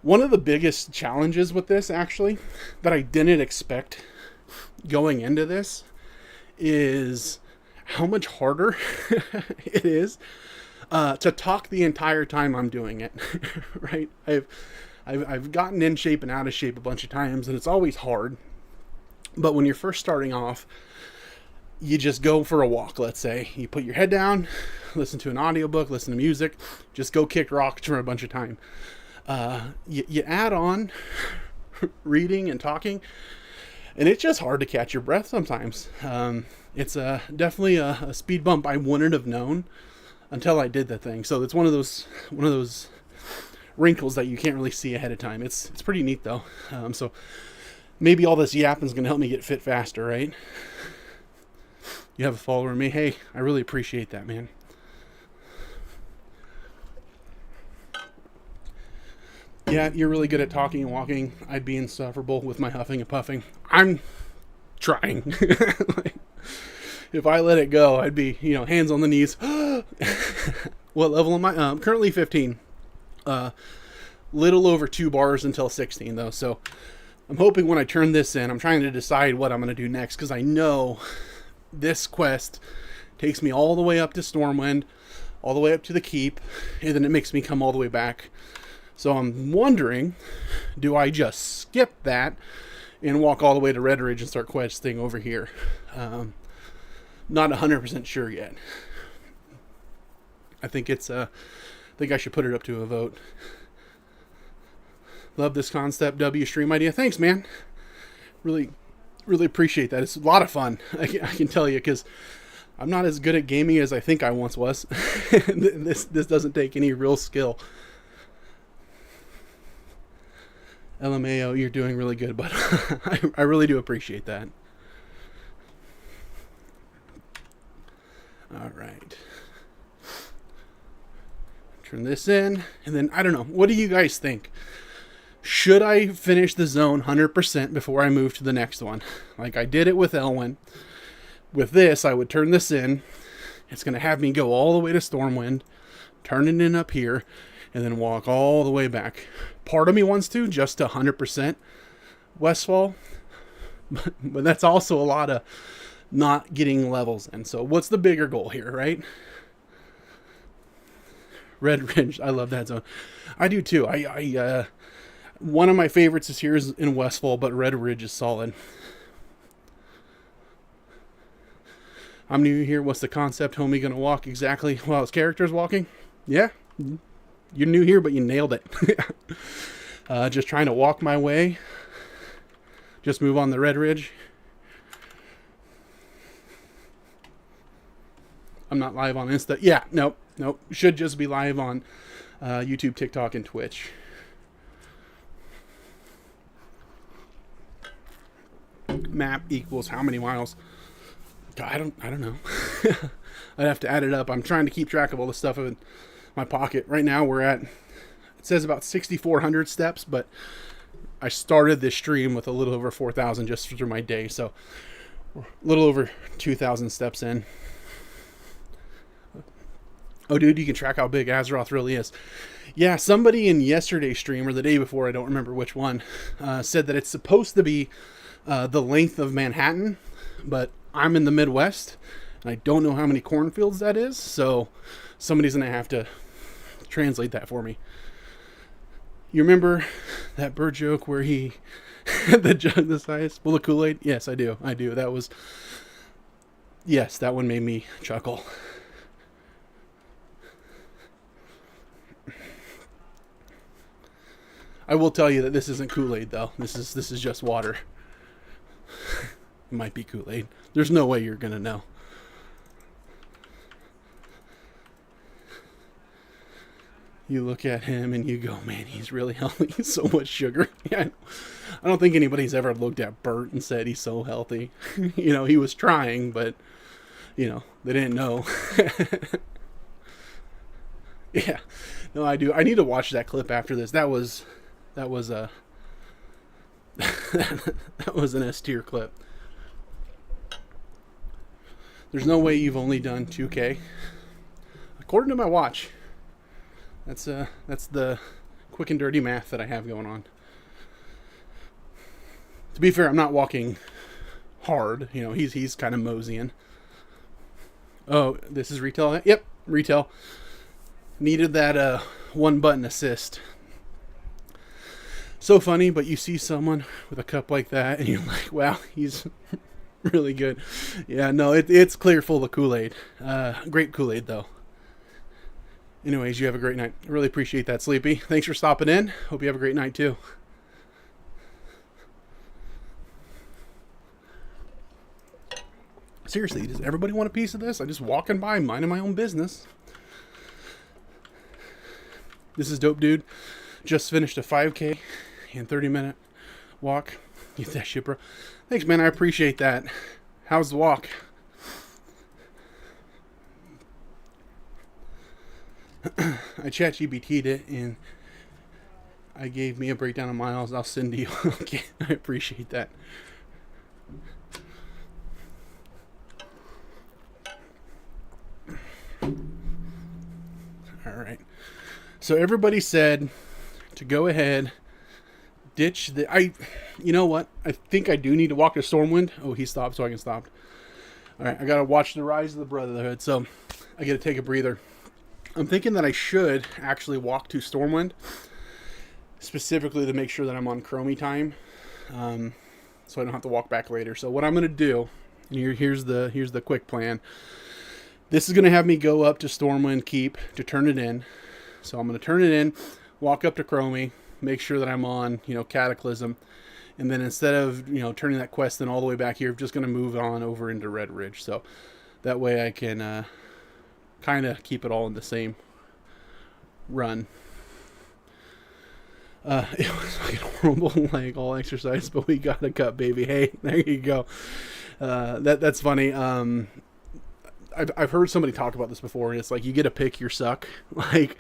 One of the biggest challenges with this, actually, that I didn't expect going into this is how much harder it is to talk the entire time I'm doing it. Right? I've gotten in shape and out of shape a bunch of times, and it's always hard. But when you're first starting off, you just go for a walk, let's say. You put your head down, listen to an audiobook, listen to music, just go kick rocks for a bunch of time. You add on reading and talking, and it's just hard to catch your breath sometimes. It's definitely a speed bump I wouldn't have known until I did the thing. So it's one of those wrinkles that you can't really see ahead of time. It's pretty neat though. So maybe all this yapping is going to help me get fit faster, right? You have a follower in me. Hey, I really appreciate that, man. Yeah, you're really good at talking and walking. I'd be insufferable with my huffing and puffing. I'm trying. Like, if I let it go, I'd be, hands on the knees. What level am I? Currently 15. Little over 2 bars until 16 though. So I'm hoping when I turn this in, I'm trying to decide what I'm going to do next, because I know this quest takes me all the way up to Stormwind, all the way up to the keep, and then it makes me come all the way back. So I'm wondering, do I just skip that and walk all the way to Redridge and start questing over here? Not 100% sure yet. I think I should put it up to a vote. Love this concept, W stream idea. Thanks, man. Really appreciate that. It's a lot of fun. I can tell you, because I'm not as good at gaming as I think I once was. This doesn't take any real skill. LMAO, you're doing really good, but I really do appreciate that. All right. Turn this in, and then, I don't know. What do you guys think? Should I finish the zone 100% before I move to the next one? Like I did it with Elwyn. With this, I would turn this in. It's going to have me go all the way to Stormwind, turn it in up here, and then walk all the way back. Part of me wants to, just to 100% Westfall. But that's also a lot of not getting levels in. So what's the bigger goal here, right? Redridge, I love that zone. I do too. One of my favorites is here is in Westfall, but Redridge is solid. I'm new here. What's the concept? Homie gonna walk exactly while his character's walking? Yeah. You're new here, but you nailed it. Just trying to walk my way. Just move on the Redridge. I'm not live on Insta. Yeah, nope. Should just be live on YouTube, TikTok, and Twitch. Map equals how many miles? God, I don't know. I'd have to add it up. I'm trying to keep track of all the stuff in my pocket. Right now we're at, it says about 6,400 steps, but I started this stream with a little over 4,000 just through my day. So we're a little over 2,000 steps in. Oh, dude, you can track how big Azeroth really is. Yeah, somebody in yesterday's stream, or the day before, I don't remember which one, said that it's supposed to be the length of Manhattan, but I'm in the Midwest, and I don't know how many cornfields that is, so somebody's going to have to translate that for me. You remember that bird joke where he The jug the size full of Kool-Aid. Yes, I do. That was, yes, that one made me chuckle. I will tell you that this isn't Kool-Aid though. This is just water. It might be Kool-Aid. There's no way you're gonna know. You look at him and you go, man, he's really healthy. He's so much sugar. Yeah, I don't think anybody's ever looked at Bert and said he's so healthy. You know, he was trying, but, you know, they didn't know. Yeah. No, I do. I need to watch that clip after this. That was a that was an S tier clip. There's no way you've only done 2K. According to my watch. That's the quick and dirty math that I have going on. To be fair, I'm not walking hard. You know, he's kind of moseying. Oh, this is retail? Yep, retail. Needed that one button assist. So funny, but you see someone with a cup like that and you're like, wow, he's really good. Yeah, no, it's clear full of Kool-Aid. Grape Kool-Aid, though. Anyways, you have a great night. I really appreciate that, Sleepy. Thanks for stopping in. Hope you have a great night, too. Seriously, does everybody want a piece of this? I'm just walking by, minding my own business. This is dope, dude. Just finished a 5K and 30-minute walk. Get that shit, bro. Thanks, man. I appreciate that. How's the walk? I ChatGPT'd it and I gave me a breakdown of miles. I'll send to you. Okay, I appreciate that. All right. So everybody said to go ahead, ditch the. You know what? I think I do need to walk to Stormwind. Oh, he stopped, so I can stop. All right, I gotta watch the rise of the Brotherhood, so I gotta take a breather. I'm thinking that I should actually walk to Stormwind, specifically to make sure that I'm on Chromie Time, so I don't have to walk back later. So what I'm going to do, and here's the quick plan. This is going to have me go up to Stormwind Keep to turn it in. So I'm going to turn it in, walk up to Chromie, make sure that I'm on, Cataclysm, and then instead of, turning that quest in all the way back here, I'm just going to move on over into Redridge. So that way I can kind of keep it all in the same run. It was fucking horrible, like all exercise, but we got a cut, baby. Hey, there you go. That's funny. I've heard somebody talk about this before, and it's like you get to pick your suck. Like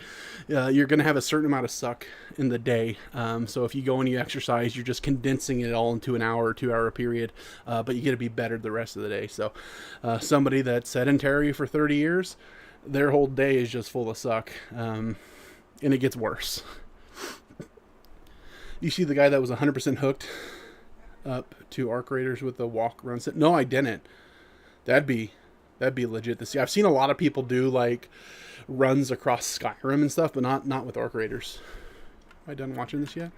you're gonna have a certain amount of suck in the day. So if you go and you exercise, you're just condensing it all into an hour or 2 hour period. But you get to be better the rest of the day. So somebody that's sedentary for 30 years, their whole day is just full of suck, and it gets worse. You see the guy that was 100% hooked up to Arc Raiders with the walk run set? No, I didn't. That'd be legit to see. I've seen a lot of people do like runs across Skyrim and stuff, but not with Arc Raiders. Am I done watching this yet?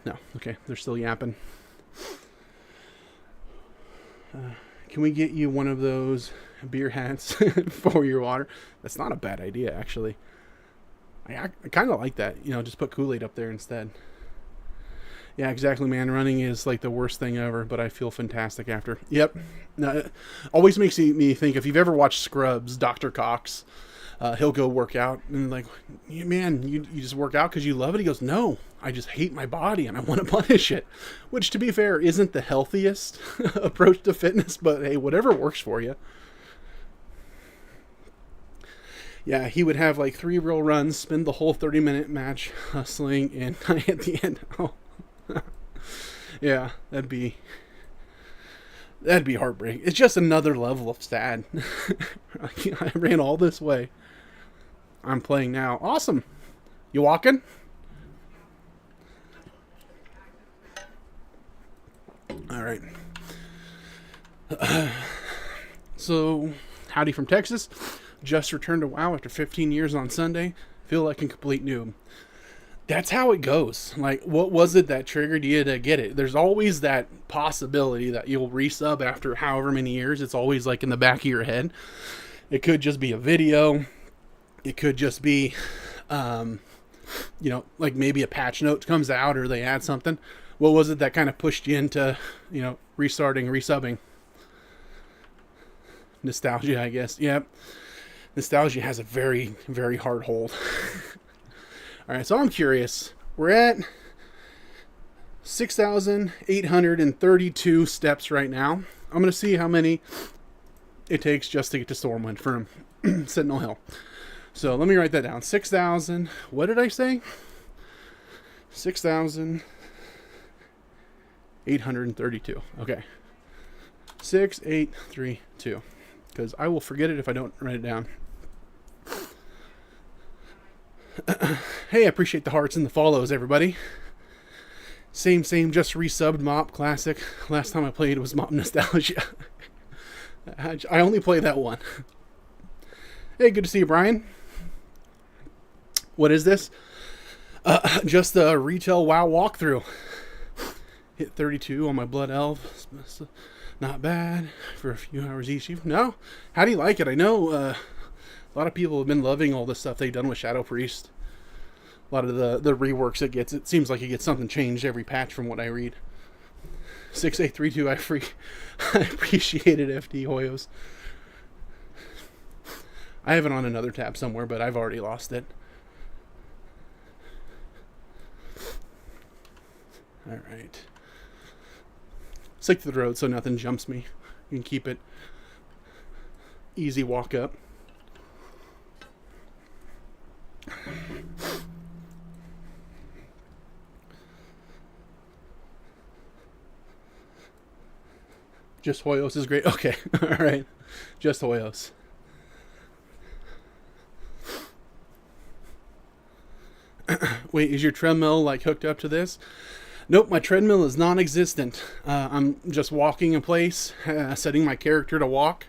No. Okay, they're still yapping. Can we get you one of those beer hats for your water? That's not a bad idea, actually. I kind of like that. Just put Kool-Aid up there instead. Yeah, exactly, man. Running is like the worst thing ever, but I feel fantastic after. Yep. No, it always makes me think, if you've ever watched Scrubs, Dr. Cox, he'll go work out and like, man, you just work out because you love it? He goes, no, I just hate my body and I want to punish it. Which, to be fair, isn't the healthiest approach to fitness, but hey, whatever works for you. Yeah, he would have like 3 real runs, spend the whole 30-minute match hustling, and at the end, yeah, that'd be heartbreaking. It's just another level of sad. I ran all this way. I'm playing now. Awesome. You walking? All right. So, howdy from Texas. Just returned to WoW after 15 years on Sunday. Feel like a complete noob. that's how it goes. Like, what was it that triggered you to get it? There's always that possibility that you'll resub after however many years. It's always like in the back of your head. It could just be a video. It could just be, like maybe a patch note comes out or they add something. What was it that kind of pushed you into, restarting, resubbing? Nostalgia, I guess. Yep. Nostalgia has a very, very hard hold. All right, so I'm curious. We're at 6,832 steps right now. I'm going to see how many it takes just to get to Stormwind from Sentinel Hill. So let me write that down. 6,000. What did I say? 6,832. Okay. 6,832. Because I will forget it if I don't write it down. Hey, I appreciate the hearts and the follows, everybody. Same, just resubbed Mop Classic. Last time I played was Mop Nostalgia. I only play that one. Hey, good to see you, Brian. What is this? Just a retail WoW walkthrough. Hit 32 on my Blood Elf. Not bad for a few hours each. No? How do you like it? I know a lot of people have been loving all the stuff they've done with Shadow Priest. A lot of the reworks it gets. It seems like it gets something changed every patch from what I read. 6832, I appreciate it, FD Hoyos. I have it on another tab somewhere, but I've already lost it. Alright. Stick to the road so nothing jumps me. You can keep it easy walk up. Just Hoyos is great. Okay. Alright. Just Hoyos. Wait, is your treadmill like hooked up to this? Nope, my treadmill is non-existent. I'm just walking in place, setting my character to walk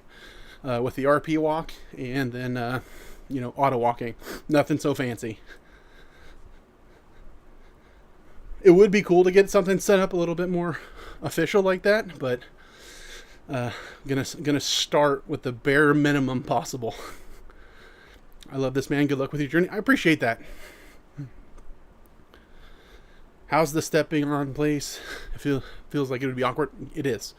with the RP walk, and then, auto walking. Nothing so fancy. It would be cool to get something set up a little bit more official like that, but gonna start with the bare minimum possible. I love this, man. Good luck with your journey. I appreciate that. How's the stepping on place? It feels like it would be awkward. It is.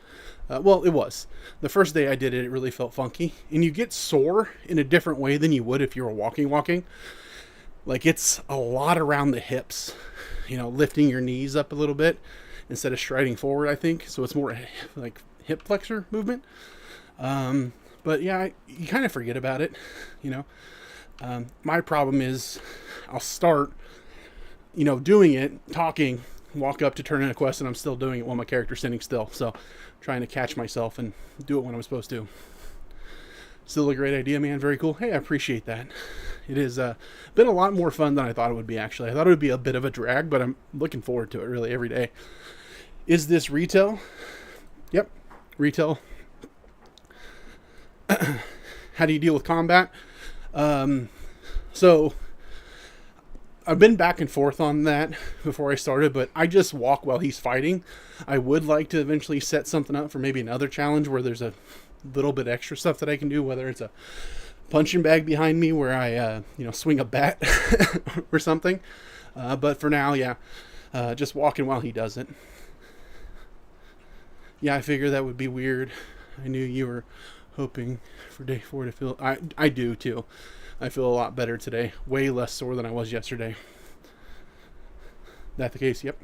Well, it was. The first day I did it, it really felt funky. And you get sore in a different way than you would if you were walking. Like, it's a lot around the hips. Lifting your knees up a little bit instead of striding forward, I think. So it's more like hip flexor movement. But yeah, you kind of forget about it, My problem is I'll start doing it, talking, walk up to turn in a quest, and I'm still doing it while my character's sitting still. So, trying to catch myself and do it when I'm supposed to. Still a great idea, man. Very cool. Hey, I appreciate that. It has been a lot more fun than I thought it would be, actually. I thought it would be a bit of a drag, but I'm looking forward to it, really, every day. Is this retail? Yep, retail. How do you deal with combat? So I've been back and forth on that before I started, but I just walk while he's fighting. I would like to eventually set something up for maybe another challenge where there's a little bit extra stuff that I can do, whether it's a punching bag behind me where I, swing a bat or something. But for now, yeah, just walking while he does it. Yeah, I figured that would be weird. I knew you were hoping for day 4 to feel... I do, too. I feel a lot better today. Way less sore than I was yesterday. That the case? Yep.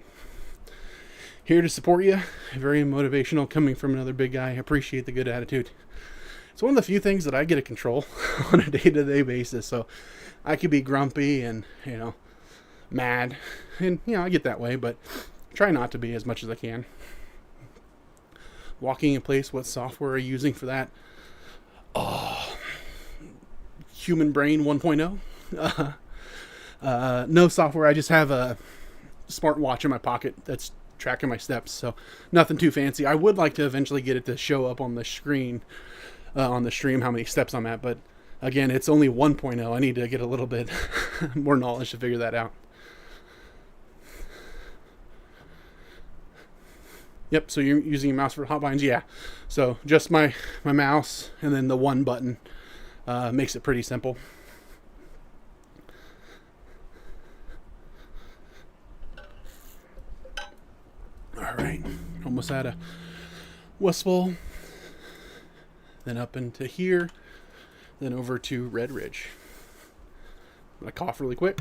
Here to support you. Very motivational coming from another big guy. I appreciate the good attitude. It's one of the few things that I get to control on a day-to-day basis. So I could be grumpy and, mad. And, I get that way, but try not to be as much as I can. Walking in place, what software are you using for that? Oh, Human Brain 1.0. No software. I just have a smartwatch in my pocket that's tracking my steps. So nothing too fancy. I would like to eventually get it to show up on the screen, on the stream, how many steps I'm at. But again, it's only 1.0. I need to get a little bit more knowledge to figure that out. Yep, so you're using a mouse for hotlines? Yeah. So just my mouse and then the one button makes it pretty simple. All right, almost out of Westfall. Then up into here. Then over to Redridge. I'm going to cough really quick.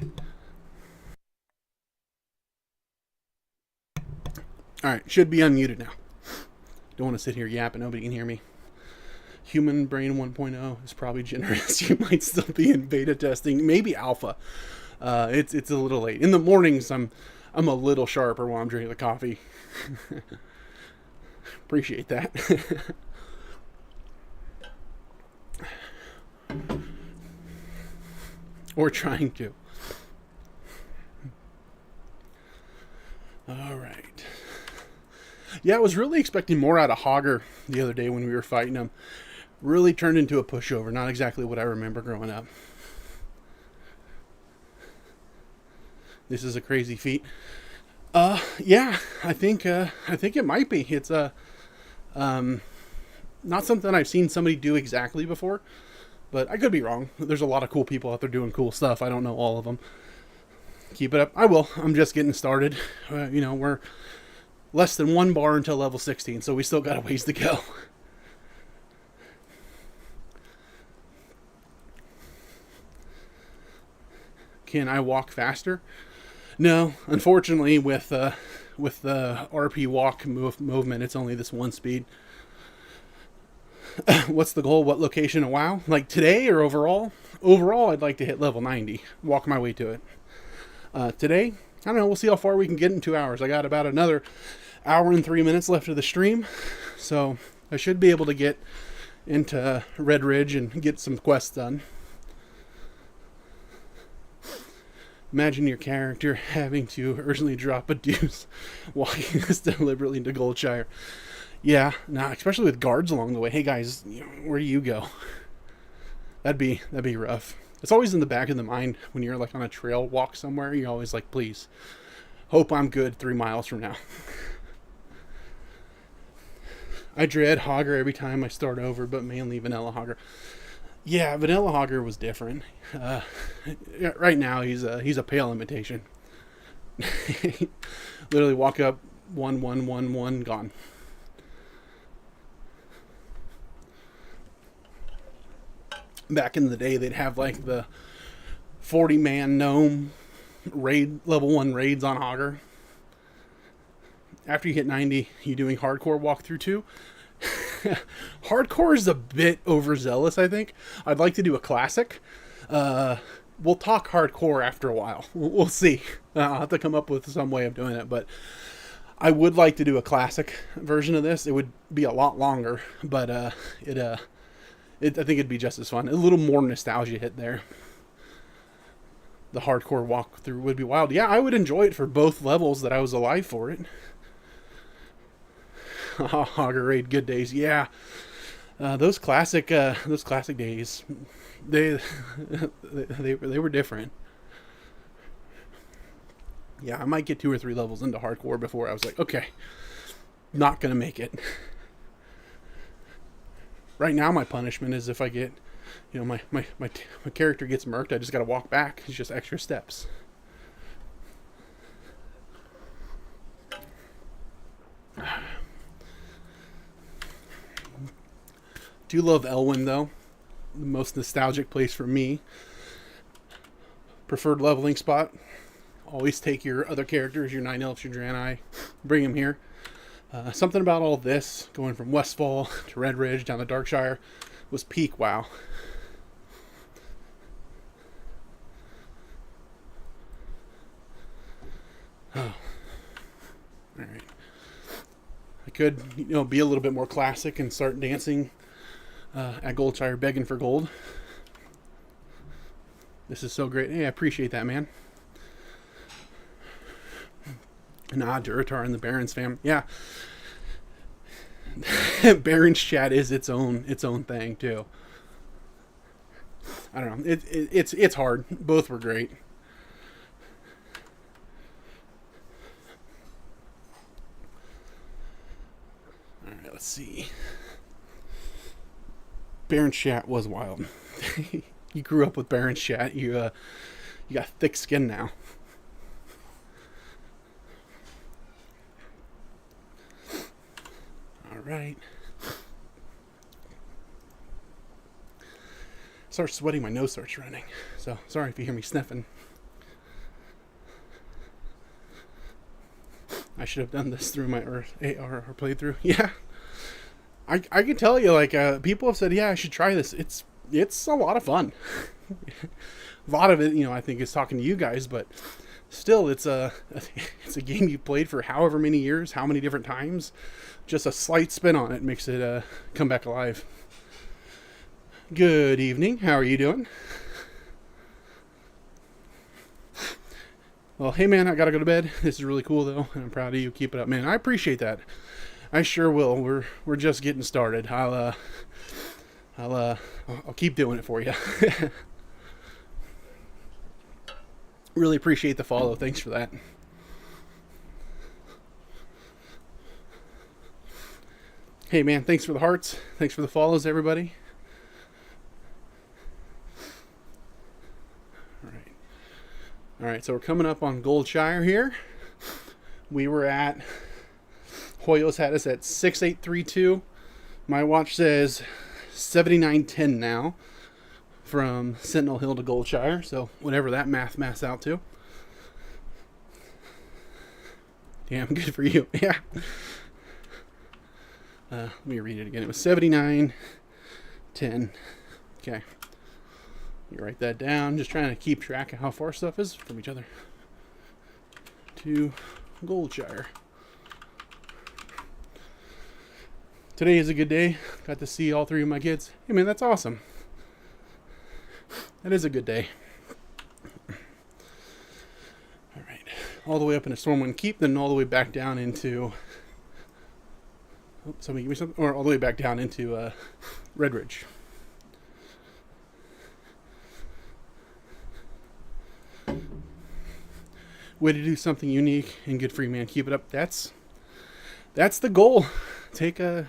Alright, should be unmuted now. Don't want to sit here yapping, nobody can hear me. Human Brain 1.0 is probably generous. You might still be in beta testing, maybe alpha. It's a little late. In the mornings, I'm a little sharper while I'm drinking the coffee. Appreciate that. Or trying to. All right. Yeah, I was really expecting more out of Hogger the other day when we were fighting him. Really turned into a pushover. Not exactly what I remember growing up. This is a crazy feat. Yeah, I think it might be. It's not something I've seen somebody do exactly before, but I could be wrong. There's a lot of cool people out there doing cool stuff. I don't know all of them. Keep it up. I will. I'm just getting started. We're less than one bar until level 16, so we still got a ways to go. Can I walk faster? No, unfortunately, with the RP walk movement, it's only this one speed. What's the goal? What location? WoW? Like today or overall? Overall, I'd like to hit level 90. Walk my way to it. Today, I don't know. We'll see how far we can get in 2 hours. I got about another hour and 3 minutes left of the stream, so I should be able to get into Redridge and get some quests done. Imagine your character having to urgently drop a deuce walking this deliberately into Goldshire. Yeah, especially with guards along the way. Hey guys, where do you go? That'd be rough. It's always in the back of the mind when you're like on a trail walk somewhere. You're always like, please, hope I'm good 3 miles from now. I dread Hogger every time I start over, but mainly Vanilla Hogger. Yeah, Vanilla Hogger was different. Right now, he's a pale imitation. Literally walk up, 1, 1, 1, 1, gone. Back in the day, they'd have like the 40-man gnome raid, level 1 raids on Hogger. After you hit 90, you doing hardcore walkthrough too? Hardcore is a bit overzealous, I think. I'd like to do a classic. We'll talk hardcore after a while. We'll see. I'll have to come up with some way of doing it, but I would like to do a classic version of this. It would be a lot longer, but I think it'd be just as fun. A little more nostalgia hit there. The hardcore walkthrough would be wild. Yeah, I would enjoy it for both levels that I was alive for it. Hogger raid, good days. Yeah, those classic days, they were different. Yeah, I might get 2 or 3 levels into hardcore before I was like, okay, not gonna make it. Right now, my punishment is if I get, my character gets murked, I just gotta walk back. It's just extra steps. Do love Elwyn though. The most nostalgic place for me. Preferred leveling spot. Always take your other characters, your 9 elves, your Draenei, bring them here. Something about all this, going from Westfall to Redridge down to Darkshire, was peak WoW. Oh. Alright. I could, be a little bit more classic and start dancing at Goldshire begging for gold. This is so great. Hey, I appreciate that, man. Duratar and the Barons fam. Yeah. Barons chat is its own thing too. I don't know. It's hard. Both were great. let's see. Baron's chat was wild. You grew up with Baron's chat. You got thick skin now. All right. Start sweating, my nose starts running. So sorry if you hear me sniffing. I should have done this through my AR playthrough. Yeah, I can tell you, like, people have said, yeah, I should try this. It's a lot of fun. A lot of it, I think is talking to you guys, but still, it's a game you played for however many years, how many different times. Just a slight spin on it makes it come back alive. Good evening. How are you doing? Well, hey man, I gotta go to bed. This is really cool though, and I'm proud of you. Keep it up, man. I appreciate that. I sure will. We're just getting started. I'll keep doing it for you. Really appreciate the follow. Thanks for that. Hey man, thanks for the hearts. Thanks for the follows, everybody. All right, so we're coming up on Goldshire here. We were at, Hoyos had us at 6832. My watch says 7910 now from Sentinel Hill to Goldshire, so whatever that maths out to. Damn, good for you. Yeah. Let me read it again. It was 7910. Okay. You write that down. Just trying to keep track of how far stuff is from each other. To Goldshire. Today is a good day. Got to see all three of my kids. Hey man, that's awesome. That is a good day. All right. All the way up into Stormwind Keep, then all the way back down into... Oh, somebody give me something. Or all the way back down into Redridge. Way to do something unique and good for you, man. Keep it up. That's the goal. Take a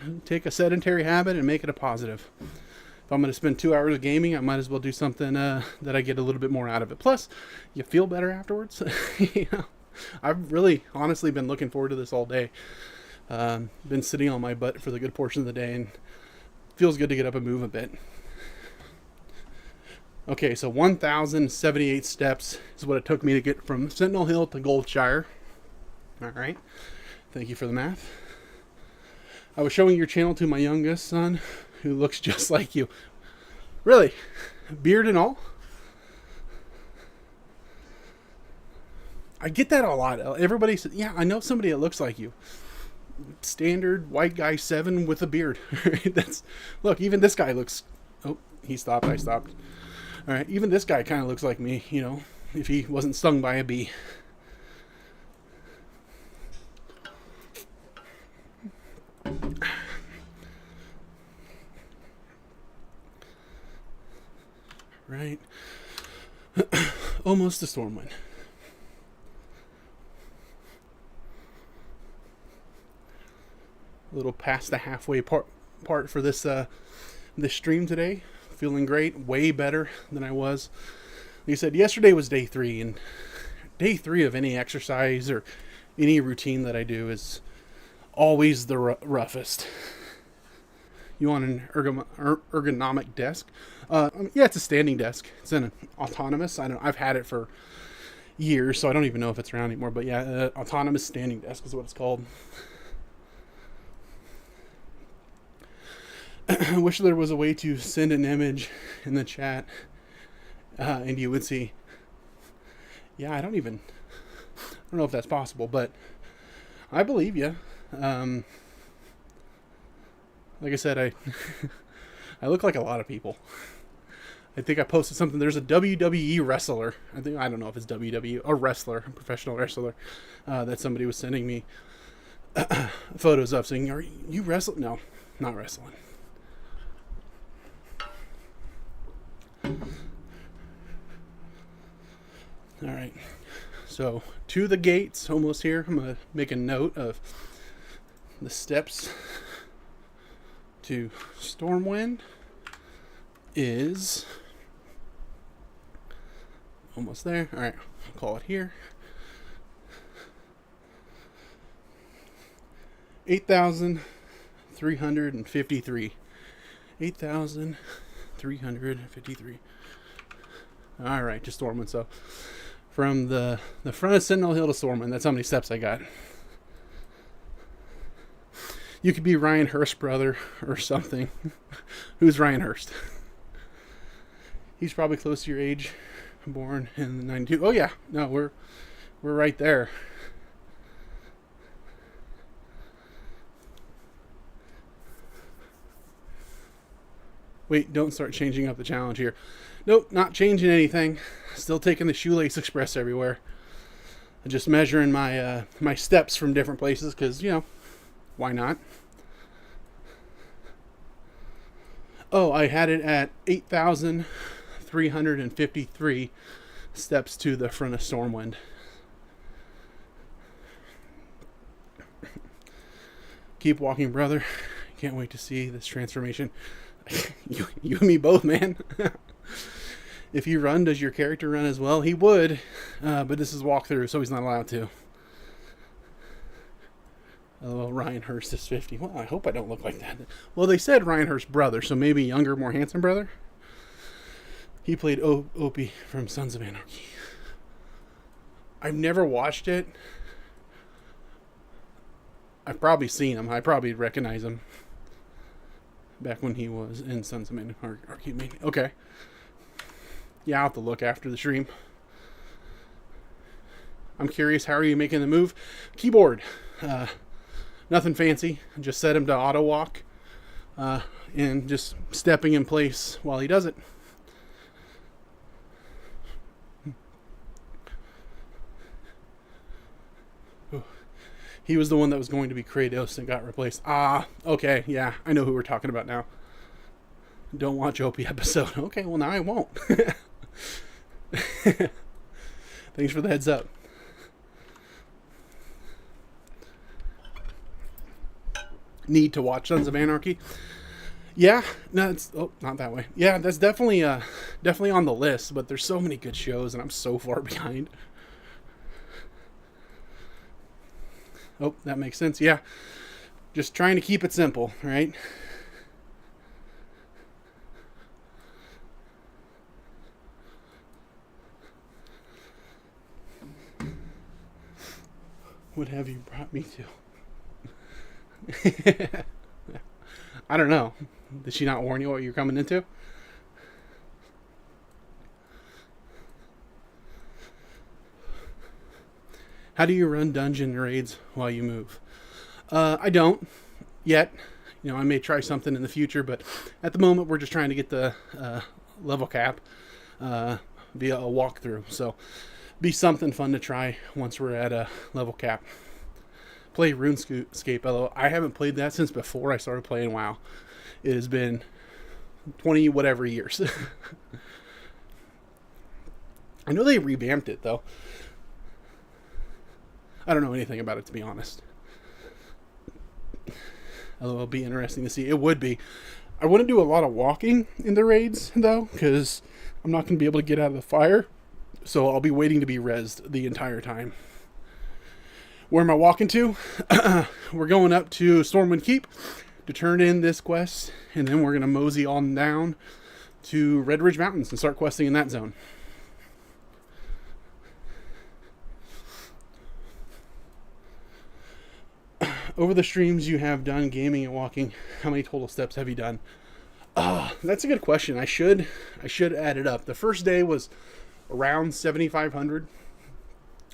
sedentary habit and make it a positive. If I'm going to spend 2 hours of gaming, I might as well do something that I get a little bit more out of it. Plus, you feel better afterwards. I've really, honestly been looking forward to this all day. Been sitting on my butt for the good portion of the day, and it feels good to get up and move a bit. Okay, so 1,078 steps is what it took me to get from Sentinel Hill to Goldshire. All right. Thank you for the math. I was showing your channel to my youngest son, who looks just like you. Really? Beard and all? I get that a lot. Everybody says, yeah, I know somebody that looks like you. Standard white guy 7 with a beard. Look, even this guy looks... Oh, he stopped. I stopped. All right, even this guy kind of looks like me, if he wasn't stung by a bee. Right. Almost a Stormwind. A little past the halfway part for this stream today. Feeling great, way better than I was. Like I said, yesterday was day 3, and day 3 of any exercise or any routine that I do is always the roughest. You want an ergonomic desk? Yeah, it's a standing desk. It's an autonomous. I've had it for years, so I don't even know if it's around anymore. But yeah, autonomous standing desk is what it's called. I wish there was a way to send an image in the chat and you would see. Yeah, I don't know if that's possible, but I believe you. Like I said, I look like a lot of people. I think I posted something. There's a WWE wrestler. I don't know if it's WWE, a wrestler, a professional wrestler, that somebody was sending me photos of, saying, "Are you wrestling?" No, not wrestling. All right, so to the gates, almost here. I'm gonna make a note of the steps to Stormwind is almost there. All right, I'll call it here. 8,353. 8,353. All right, just Stormwind. So from the front of Sentinel Hill to Stormwind, that's how many steps I got. You could be Ryan Hurst's brother or something. Who's Ryan Hurst? He's probably close to your age. Born in the 92. Oh yeah, no, we're right there. Wait, don't start changing up the challenge here. Nope, not changing anything. Still taking the Shoelace Express everywhere. Just measuring my my steps from different places because, you know, why not? Oh, I had it at 8,353 steps to the front of Stormwind. Keep walking, brother. Can't wait to see this transformation. you and me both, man. If you run, does your character run as well? He would, but this is walkthrough, so he's not allowed to. Oh, Ryan Hurst is 50. Well, I hope I don't look like that. Well, they said Ryan Hurst's brother, so maybe younger, more handsome brother. He played Opie from Sons of Anarchy. I've never watched it. I've probably seen him. I probably recognize him. Back when he was in Sons of Anarchy. Okay. Yeah, I'll have to look after the stream. I'm curious, how are you making the move? Keyboard. Nothing fancy. Just set him to auto walk. And just stepping in place while he does it. He was the one that was going to be Kratos and got replaced. Ah, okay, yeah, I know who we're talking about now. Don't watch Opie episode. Okay, well now I won't. Thanks for the heads up. Need to watch Sons of Anarchy. Yeah, no, it's not that way. Yeah, that's definitely on the list, but there's so many good shows and I'm so far behind. Oh, that makes sense. Yeah. Just trying to keep it simple, right? What have you brought me to? I don't know. Did she not warn you what you're coming into? How do you run dungeon raids while you move? I don't yet. You know, I may try something in the future, but at the moment we're just trying to get the level cap via a walkthrough. So, be something fun to try once we're at a level cap. Play RuneScape, although I haven't played that since before I started playing WoW. It has been 20 whatever years. I know they revamped it though. I don't know anything about it, to be honest. Although it'll be interesting to see. It would be. I wouldn't do a lot of walking in the raids, though, because I'm not going to be able to get out of the fire. So I'll be waiting to be rezzed the entire time. Where am I walking to? We're going up to Stormwind Keep to turn in this quest. And then we're going to mosey on down to Redridge Mountains and start questing in that zone. Over the streams you have done gaming and walking, how many total steps have you done? That's a good question. I should add it up. The first day was around 7,500.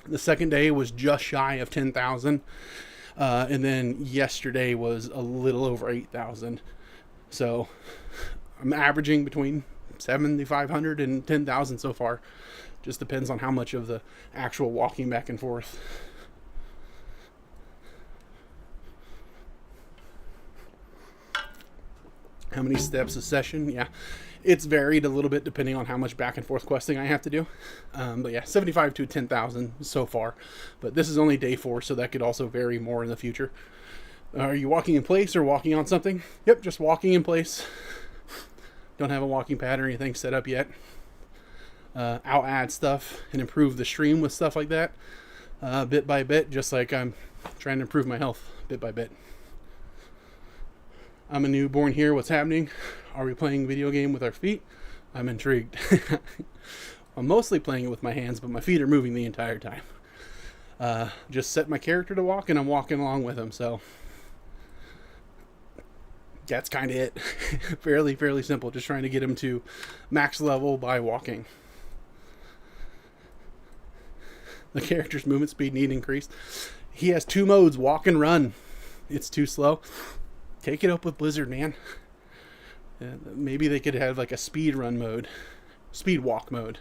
The second day was just shy of 10,000. And then yesterday was a little over 8,000. So I'm averaging between 7,500 and 10,000 so far. Just depends on how much of the actual walking back and forth. How many steps a session? Yeah, it's varied a little bit depending on how much back and forth questing I have to do. But yeah, 75 to 10,000 so far. But this is only day 4, so that could also vary more in the future. Are you walking in place or walking on something? Yep, just walking in place. Don't have a walking pad or anything set up yet. I'll add stuff and improve the stream with stuff like that, bit by bit, just like I'm trying to improve my health bit by bit. I'm a newborn here. What's happening? Are we playing video game with our feet? I'm intrigued. I'm mostly playing it with my hands, but my feet are moving the entire time. Just set my character to walk, and I'm walking along with him, so that's kind of it. fairly simple, just trying to get him to max level by walking. The character's movement speed need increased. He has 2 modes, walk and run. It's too slow. Take it up with Blizzard, man. Maybe they could have like a speed run mode, speed walk mode.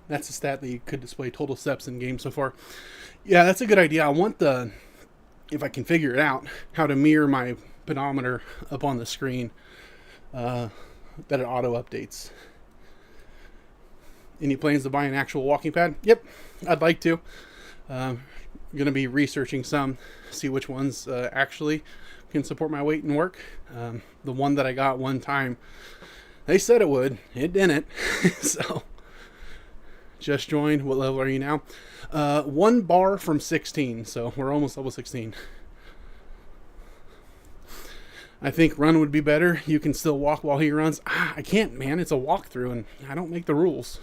That's a stat that you could display total steps in game so far. Yeah, that's a good idea. I want if I can figure it out, how to mirror my pedometer up on the screen, that it auto updates. Any plans to buy an actual walking pad? Yep, I'd like to. I'm going to be researching some, see which ones actually can support my weight and work. The one that I got one time, they said it would. It didn't. So, just joined. What level are you now? 1 bar from 16, so we're almost level 16. I think run would be better. You can still walk while he runs. I can't, man. It's a walkthrough, and I don't make the rules.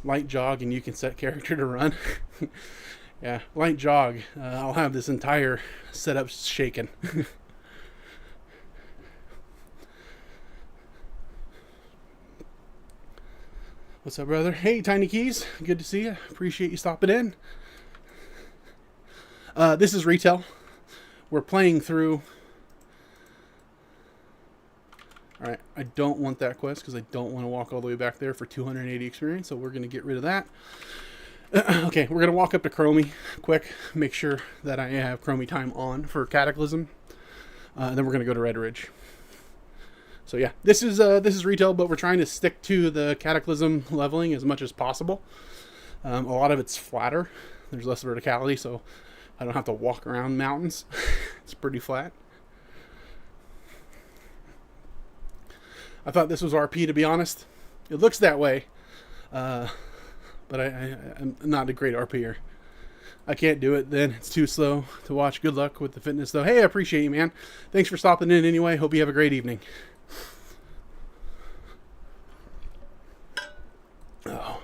Light jog, and you can set character to run. Yeah, light jog. I'll have this entire setup shaken. What's up, brother? Hey, Tiny Keys. Good to see you. Appreciate you stopping in. This is retail. We're playing through. Alright, I don't want that quest because I don't want to walk all the way back there for 280 experience, so we're going to get rid of that. Okay, we're going to walk up to Chromie quick, make sure that I have Chromie Time on for Cataclysm, and then we're going to go to Redridge. So yeah, this is retail, but we're trying to stick to the Cataclysm leveling as much as possible. A lot of it's flatter. There's less verticality, so I don't have to walk around mountains. It's pretty flat. I thought this was RP, to be honest. It looks that way, but I'm not a great RPer. I can't do it then. It's too slow to watch. Good luck with the fitness, though. Hey, I appreciate you, man. Thanks for stopping in anyway. Hope you have a great evening. Oh.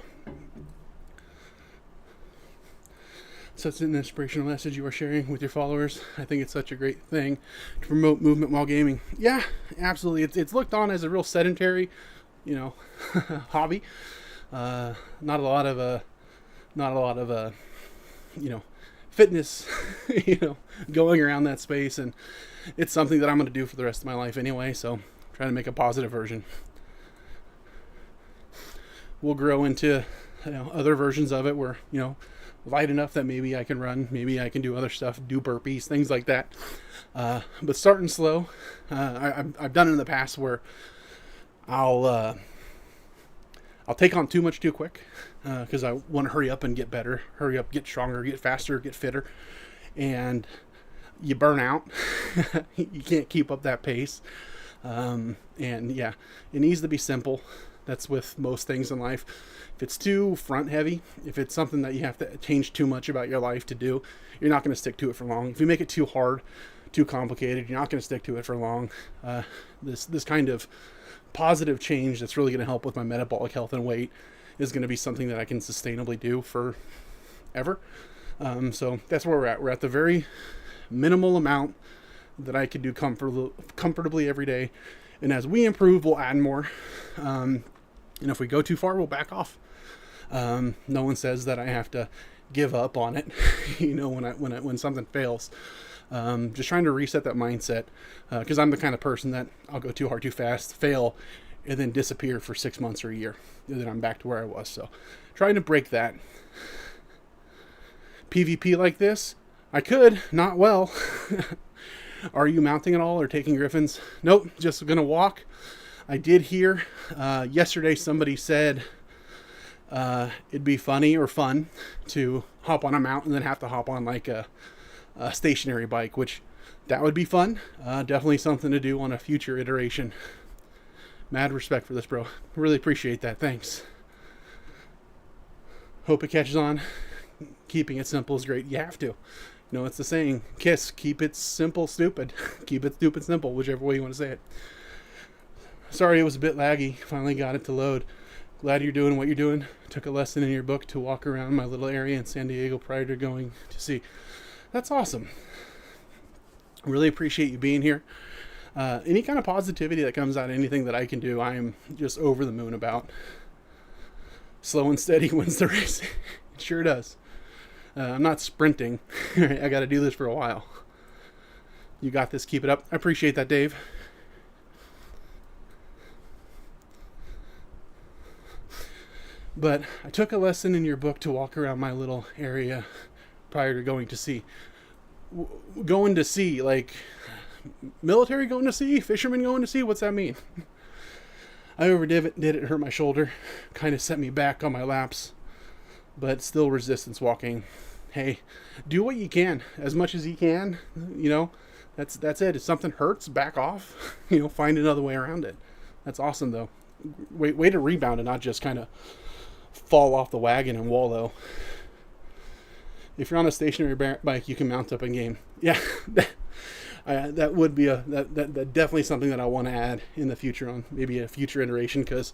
Such an inspirational message you are sharing with your followers. I think it's such a great thing to promote movement while gaming. Yeah, absolutely. It's looked on as a real sedentary, hobby. Not a lot of fitness, going around that space, and it's something that I'm going to do for the rest of my life anyway. So, I'm trying to make a positive version. We'll grow into, other versions of it where, light enough that maybe I can run, maybe I can do other stuff, do burpees, things like that. But starting slow, I've done it in the past where I'll take on too much too quick because I want to hurry up and get better, hurry up, get stronger, get faster, get fitter, and you burn out. You can't keep up that pace. And yeah, it needs to be simple. That's with most things in life. If it's too front heavy, if it's something that you have to change too much about your life to do, you're not going to stick to it for long. If you make it too hard, too complicated, you're not going to stick to it for long. This kind of positive change that's really going to help with my metabolic health and weight is going to be something that I can sustainably do forever. So that's where we're at. We're at the very minimal amount that I could do comfortably every day. And as we improve, we'll add more. And if we go too far, we'll back off. No one says that I have to give up on it, when something fails. Just trying to reset that mindset, because I'm the kind of person that I'll go too hard, too fast, fail, and then disappear for 6 months or a year. And then I'm back to where I was. So trying to break that. PvP like this, I could, not well. Are you mounting at all or taking griffins? Nope, just gonna walk. I did hear yesterday somebody said It'd be funny or fun to hop on a mount and then have to hop on like a stationary bike, which that would be fun. Definitely something to do on a future iteration. Mad respect for this, bro. Really appreciate that. Thanks. Hope it catches on. Keeping it simple is great. You have to. You know, it's the saying, KISS, keep it simple, stupid. Keep it stupid, simple, whichever way you want to say it. Sorry it was a bit laggy. Finally got it to load. Glad you're doing what you're doing. Took a lesson in your book to walk around my little area in San Diego prior to going to sea. That's awesome. Really appreciate you being here. Any kind of positivity that comes out of anything that I can do, I am just over the moon about. Slow and steady wins the race. It sure does. I'm not sprinting. I got to do this for a while. You got this. Keep it up. I appreciate that, Dave. But I took a lesson in your book to walk around my little area prior to going to sea. Going to sea, like military going to sea, fishermen going to sea, what's that mean? I overdid it, hurt my shoulder, kind of set me back on my laps, but still resistance walking. Hey, do what you can, as much as you can, you know, that's it. If something hurts, back off, you know, find another way around it. That's awesome though. Way to rebound and not just kind of fall off the wagon and wallow. If you're on a stationary bike, you can mount up in game. Yeah, that would be that definitely something that I want to add in the future on maybe a future iteration, because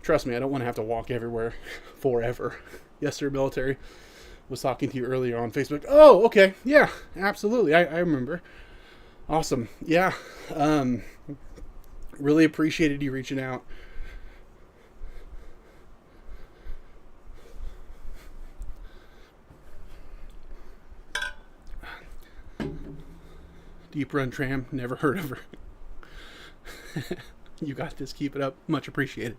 trust me, I don't want to have to walk everywhere forever. Yes, sir, military. Was talking to you earlier on Facebook. Oh, okay. Yeah, absolutely. I remember. Awesome. Yeah. Really appreciated you reaching out. Deep Run Tram, never heard of her. You got this. Keep it up. Much appreciated.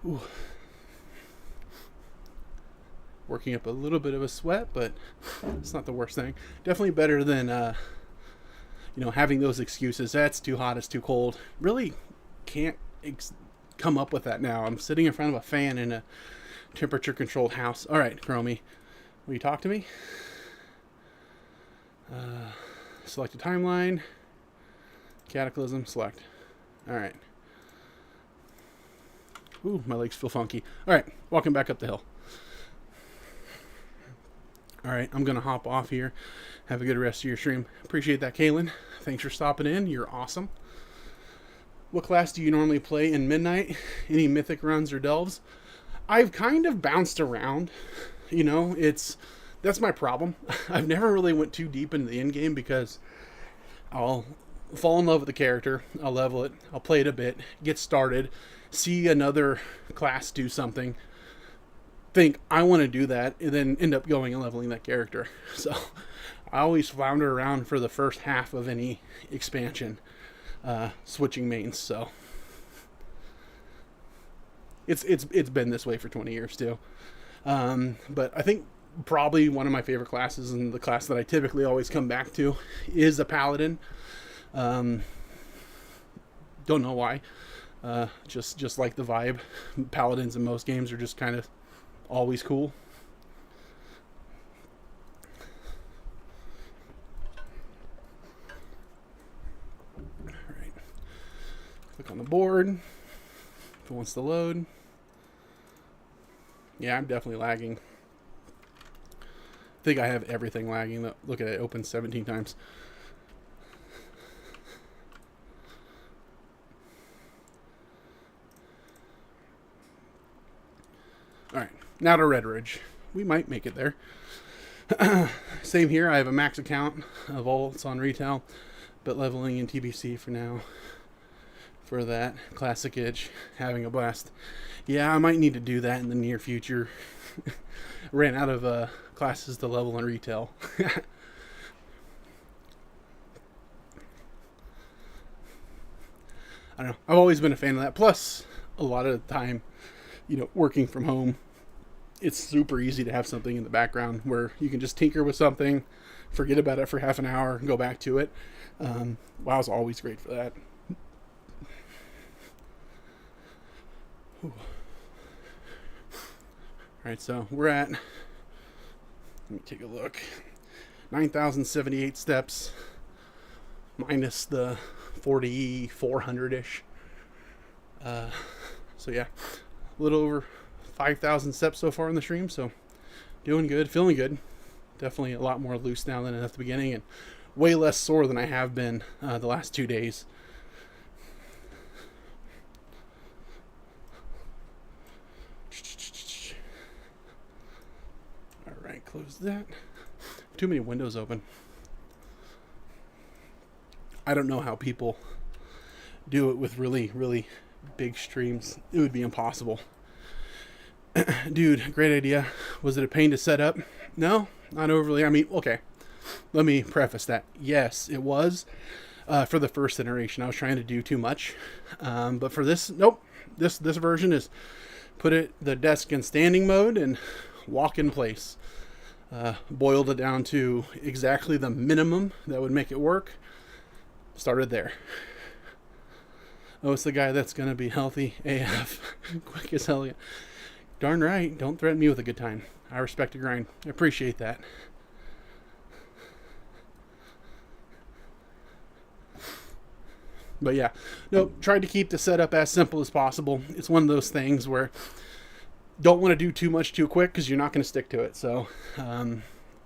Ooh. Working up a little bit of a sweat, but it's not the worst thing. Definitely better than having those excuses. That's too hot, it's too cold. Really can't come up with that now. I'm sitting in front of a fan in a temperature controlled house. All right, Chromie, will you talk to me? Select a timeline. Cataclysm, select. All right. Ooh, my legs feel funky. All right, walking back up the hill. All right, I'm going to hop off here. Have a good rest of your stream. Appreciate that, Kaylin. Thanks for stopping in. You're awesome. What class do you normally play in Midnight? Any mythic runs or delves? I've kind of bounced around. You know, that's my problem. I've never really went too deep into the end game because I'll fall in love with the character. I'll level it. I'll play it a bit. Get started. See another class do something, think I want to do that, and then end up going and leveling that character. So I always flounder around for the first half of any expansion, switching mains. So it's been this way for 20 years too. But I think probably one of my favorite classes, and the class that I typically always come back to, is a paladin. Don't know why. Just like the vibe. Paladins in most games are just kind of always cool. Alright. Click on the board. If it wants to load. Yeah, I'm definitely lagging. I think I have everything lagging. Look at it, open 17 times. Alright, now to Redridge. We might make it there. Same here, I have a max account of alts on retail, but leveling in TBC for now. For that, classic itch, having a blast. Yeah, I might need to do that in the near future. Ran out of classes to level in retail. I don't know, I've always been a fan of that. Plus, a lot of the time, working from home, it's super easy to have something in the background where you can just tinker with something, forget about it for half an hour, and go back to it. WoW's always great for that. All right, so we're at, let me take a look, 9,078 steps minus the 4,400-ish. So yeah, a little over 5,000 steps so far in the stream, so doing good, feeling good. Definitely a lot more loose now than at the beginning, and way less sore than I have been the last 2 days. All right, close that. Too many windows open. I don't know how people do it with really, really big streams. It would be impossible. Dude, great idea. Was it a pain to set up? No, not overly. I mean, okay. Let me preface that. Yes, it was. For the first iteration, I was trying to do too much. But for this, nope. This version is put the desk in standing mode and walk in place. Boiled it down to exactly the minimum that would make it work. Started there. Oh, it's the guy that's going to be healthy AF. Quick as hell. Darn right. Don't threaten me with a good time. I respect the grind. I appreciate that. But yeah, nope, tried to keep the setup as simple as possible. It's one of those things where don't want to do too much too quick because you're not going to stick to it. So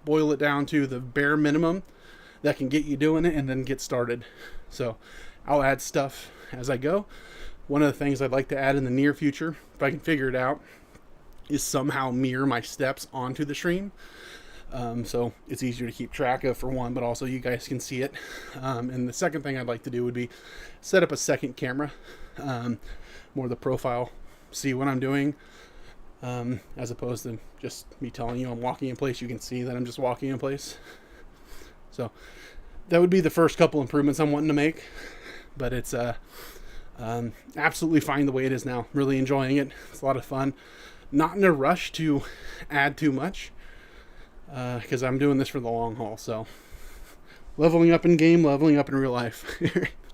boil it down to the bare minimum that can get you doing it and then get started. So I'll add stuff as I go. One of the things I'd like to add in the near future, if I can figure it out, is somehow mirror my steps onto the stream. So it's easier to keep track of, for one, but also you guys can see it. And the second thing I'd like to do would be set up a second camera, more the profile, see what I'm doing, as opposed to just me telling you I'm walking in place. You can see that I'm just walking in place. So that would be the first couple improvements I'm wanting to make, but it's absolutely fine the way it is now. Really enjoying it. It's a lot of fun. Not in a rush to add too much, because I'm doing this for the long haul. So leveling up in game, leveling up in real life.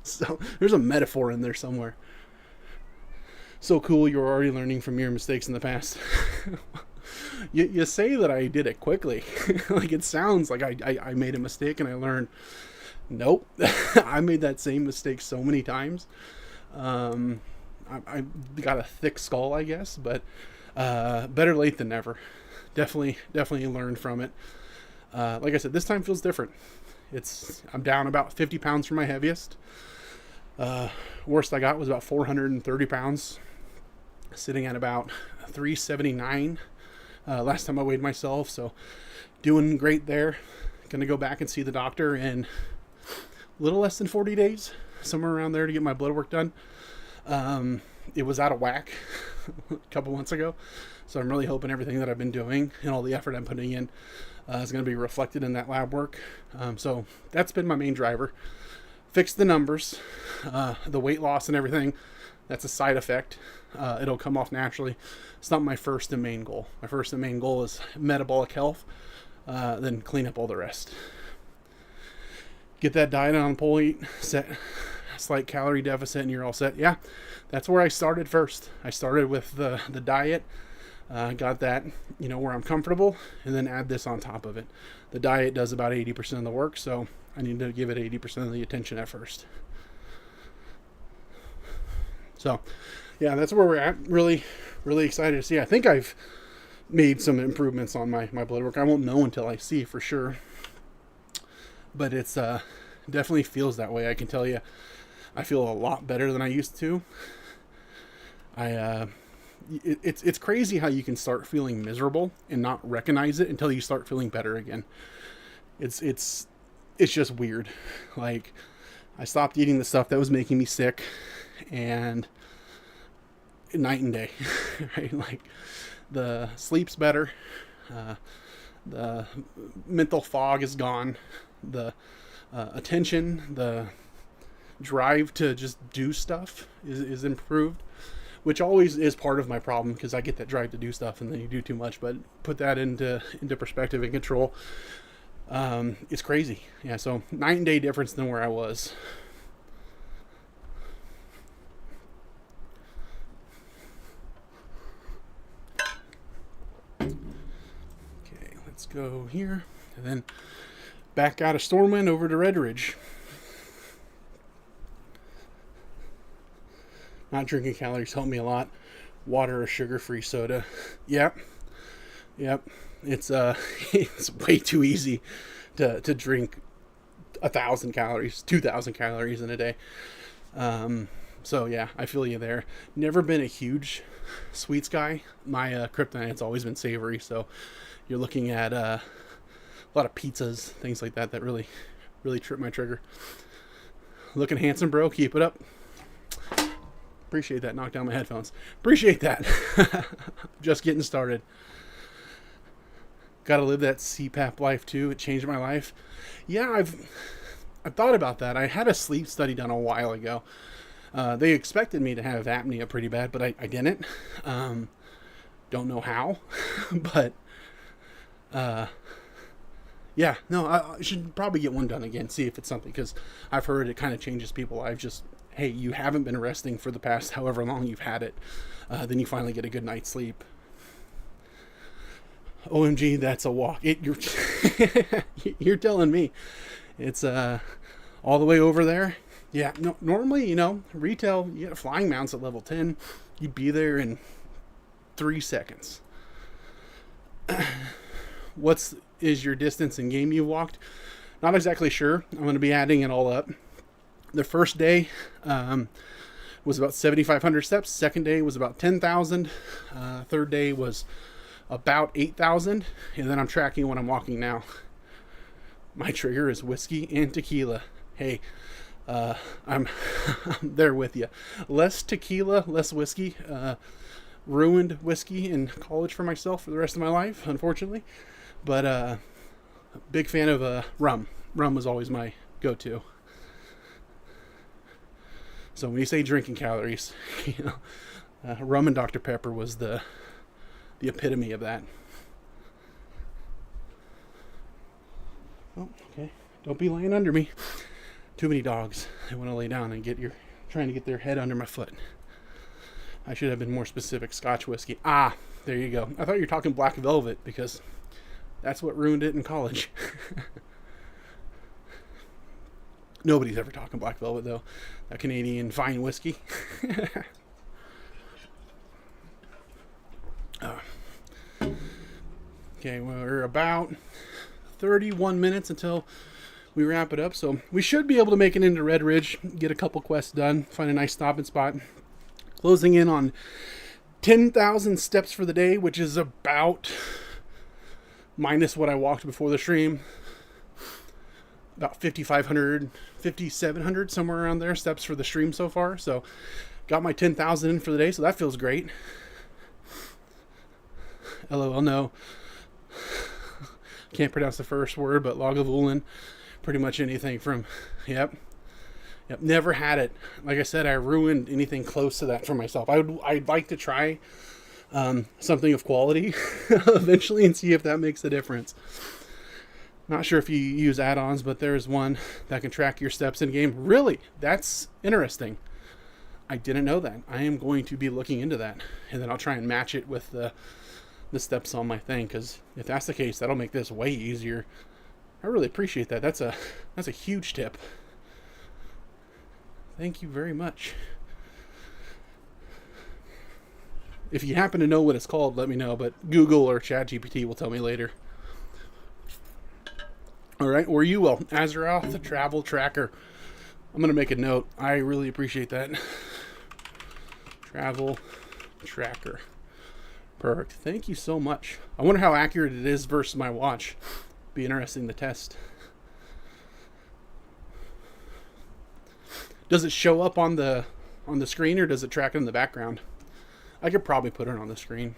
So there's a metaphor in there somewhere. So cool, you're already learning from your mistakes in the past. You say that I did it quickly. Like it sounds like I made a mistake and I learned. Nope. I made that same mistake so many times. I got a thick skull, I guess, but better late than never. Definitely learned from it. Like I said, this time feels different. I'm down about 50 pounds from my heaviest. Worst I got was about 430 pounds, sitting at about 379 last time I weighed myself. So doing great there. Gonna go back and see the doctor in a little less than 40 days, somewhere around there, to get my blood work done. It was out of whack a couple months ago, so I'm really hoping everything that I've been doing and all the effort I'm putting in is going to be reflected in that lab work. So that's been my main driver. Fix the numbers, the weight loss and everything. That's a side effect. It'll come off naturally. It's not my first and main goal. My first and main goal is metabolic health, then clean up all the rest. Get that diet on point, set a slight calorie deficit, and you're all set. Yeah, that's where I started first. I started with the diet, got that, where I'm comfortable, and then add this on top of it. The diet does about 80% of the work, so I need to give it 80% of the attention at first. So, yeah, that's where we're at. Really, really excited to see. I think I've made some improvements on my blood work. I won't know until I see for sure. But it's definitely feels that way. I can tell you, I feel a lot better than I used to. It's crazy how you can start feeling miserable and not recognize it until you start feeling better again. It's just weird. Like, I stopped eating the stuff that was making me sick, and night and day, right? Like, the sleep's better, the mental fog is gone, the attention, the drive to just do stuff is improved, which always is part of my problem, because I get that drive to do stuff and then you do too much. But put that into perspective and control. It's crazy. Yeah, so night and day difference than where I was. go here, and then back out of Stormwind over to Redridge. Not drinking calories helped me a lot. Water or sugar-free soda. Yep. It's it's way too easy to drink 1,000 calories, 2,000 calories in a day. So yeah, I feel you there. Never been a huge sweets guy. My kryptonite's always been savory, so you're looking at a lot of pizzas, things like that really trip my trigger. Looking handsome, bro. Keep it up. Appreciate that. Knocked down my headphones. Appreciate that. Just getting started. Got to live that CPAP life too. It changed my life. Yeah, I've thought about that. I had a sleep study done a while ago. They expected me to have apnea pretty bad, but I didn't. Don't know how, but yeah, no, I should probably get one done again, see if it's something, because I've heard it kind of changes people. I've just, hey, you haven't been resting for the past however long you've had it, then you finally get a good night's sleep. OMG, that's a walk. You're telling me it's all the way over there. Yeah, no, normally, retail, you get flying mounts at level 10, you'd be there in 3 seconds. What is your distance in game you walked? Not exactly sure. I'm going to be adding it all up. The first day was about 7,500 steps. Second day was about 10,000. Third day was about 8,000. And then I'm tracking when I'm walking now. My trigger is whiskey and tequila. Hey, I'm there with you. Less tequila, less whiskey. Ruined whiskey in college for myself for the rest of my life, unfortunately. But big fan of rum. Rum was always my go-to. So when you say drinking calories, rum and Dr. Pepper was the epitome of that. Oh, okay. Don't be laying under me. Too many dogs. They want to lay down and trying to get their head under my foot. I should have been more specific. Scotch whiskey. Ah, there you go. I thought you were talking Black Velvet because that's what ruined it in college. Nobody's ever talking Black Velvet, though. That Canadian fine whiskey. Okay, we're about 31 minutes until we wrap it up. So we should be able to make it into Redridge, get a couple quests done, find a nice stopping spot. Closing in on 10,000 steps for the day, which is about, minus what I walked before the stream, about 5,500, 5,700, somewhere around there, steps for the stream so far. So got my 10,000 in for the day, so that feels great. LOL, no. Can't pronounce the first word, but Lagavulin, pretty much anything from, yep, never had it. Like I said, I ruined anything close to that for myself. I'd like to try something of quality eventually and see if that makes a difference. Not sure if you use add-ons, but there's one that can track your steps in game. Really? That's interesting. I didn't know that. I am going to be looking into that, and then I'll try and match it with the steps on my thing, because if that's the case, that'll make this way easier. I really appreciate that. That's a huge tip. Thank you very much. If you happen to know what it's called, let me know, but Google or ChatGPT will tell me later. Alright, or you will. Azeroth, the travel tracker. I'm going to make a note. I really appreciate that. Travel tracker. Perfect. Thank you so much. I wonder how accurate it is versus my watch. Be interesting to test. Does it show up on the screen, or does it track it in the background? I could probably put it on the screen.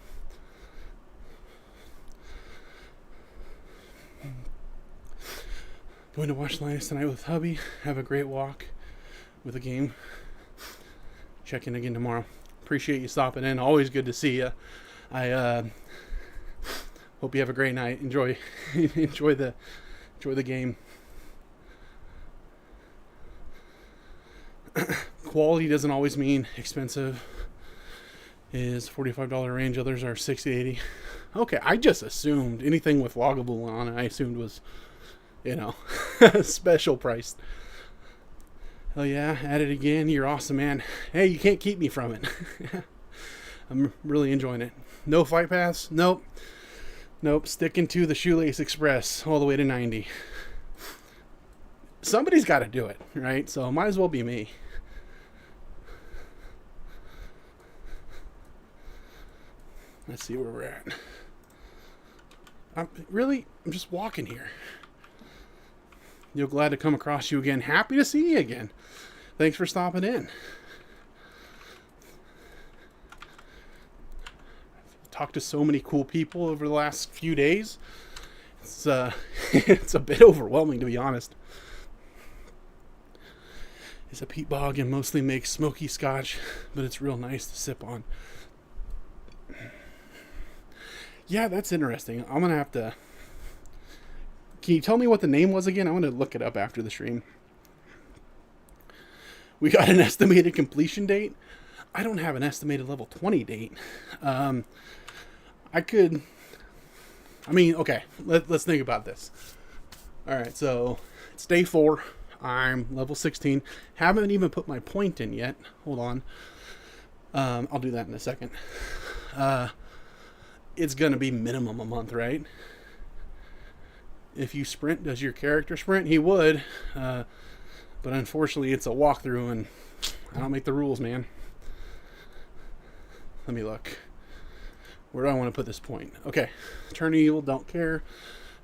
Going to watch Linus tonight with hubby. Have a great walk with the game. Check in again tomorrow. Appreciate you stopping in. Always good to see you. I hope you have a great night. Enjoy the game. Quality doesn't always mean expensive. Is $45 range. Others are $60, $80. Okay, I just assumed anything with loggable on it, I assumed was, you know, special priced. Hell yeah, at it again. You're awesome, man. Hey, you can't keep me from it. I'm really enjoying it. No flight paths? Nope. Nope. Sticking to the Shoelace Express all the way to 90. Somebody's got to do it, right? So might as well be me. Let's see where we're at. I'm just walking here. You're glad to come across you again. Happy to see you again. Thanks for stopping in. I've talked to so many cool people over the last few days. It's it's a bit overwhelming, to be honest. It's a peat bog and mostly makes smoky scotch, but it's real nice to sip on. Yeah, that's interesting. I'm gonna have to. Can you tell me what the name was again? I want to look it up after the stream. We got an estimated completion date. I don't have an estimated level 20 date. Okay. Let's think about this. All right, so it's day 4. I'm level 16. Haven't even put my point in yet. Hold on. I'll do that in a second. It's gonna be minimum a month, right? If you sprint, does your character sprint? He would, but unfortunately it's a walkthrough and I don't make the rules, man. Let me look. Where do I want to put this point? Okay, Turn Evil, don't care.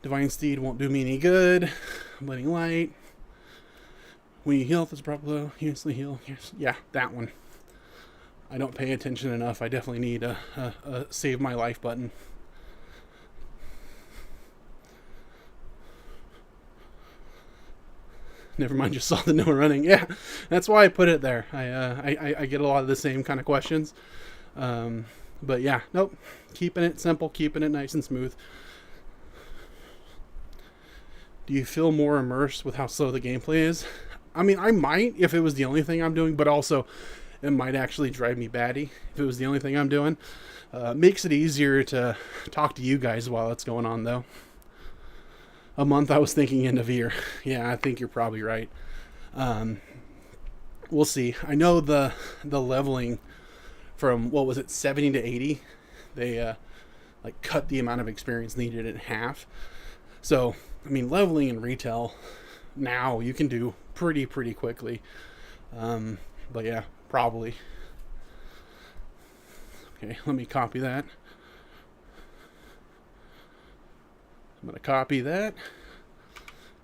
Divine Steed won't do me any good. Blinding Light. When you heal, this proper low, you instantly heal. Yeah, that one. I don't pay attention enough. I definitely need a save my life button. Never mind, just saw the no running. Yeah, that's why I put it there. I get a lot of the same kind of questions. But yeah, nope. Keeping it simple, keeping it nice and smooth. Do you feel more immersed with how slow the gameplay is? I mean, I might if it was the only thing I'm doing, but also it might actually drive me batty if it was the only thing I'm doing. Makes it easier to talk to you guys while it's going on, though. A month, I was thinking end of year. Yeah, I think you're probably right. We'll see. I know the leveling from, what was it, 70 to 80? They cut the amount of experience needed in half. So, I mean, leveling in retail now you can do pretty quickly. But yeah, probably. Okay, let me copy that. I'm going to copy that,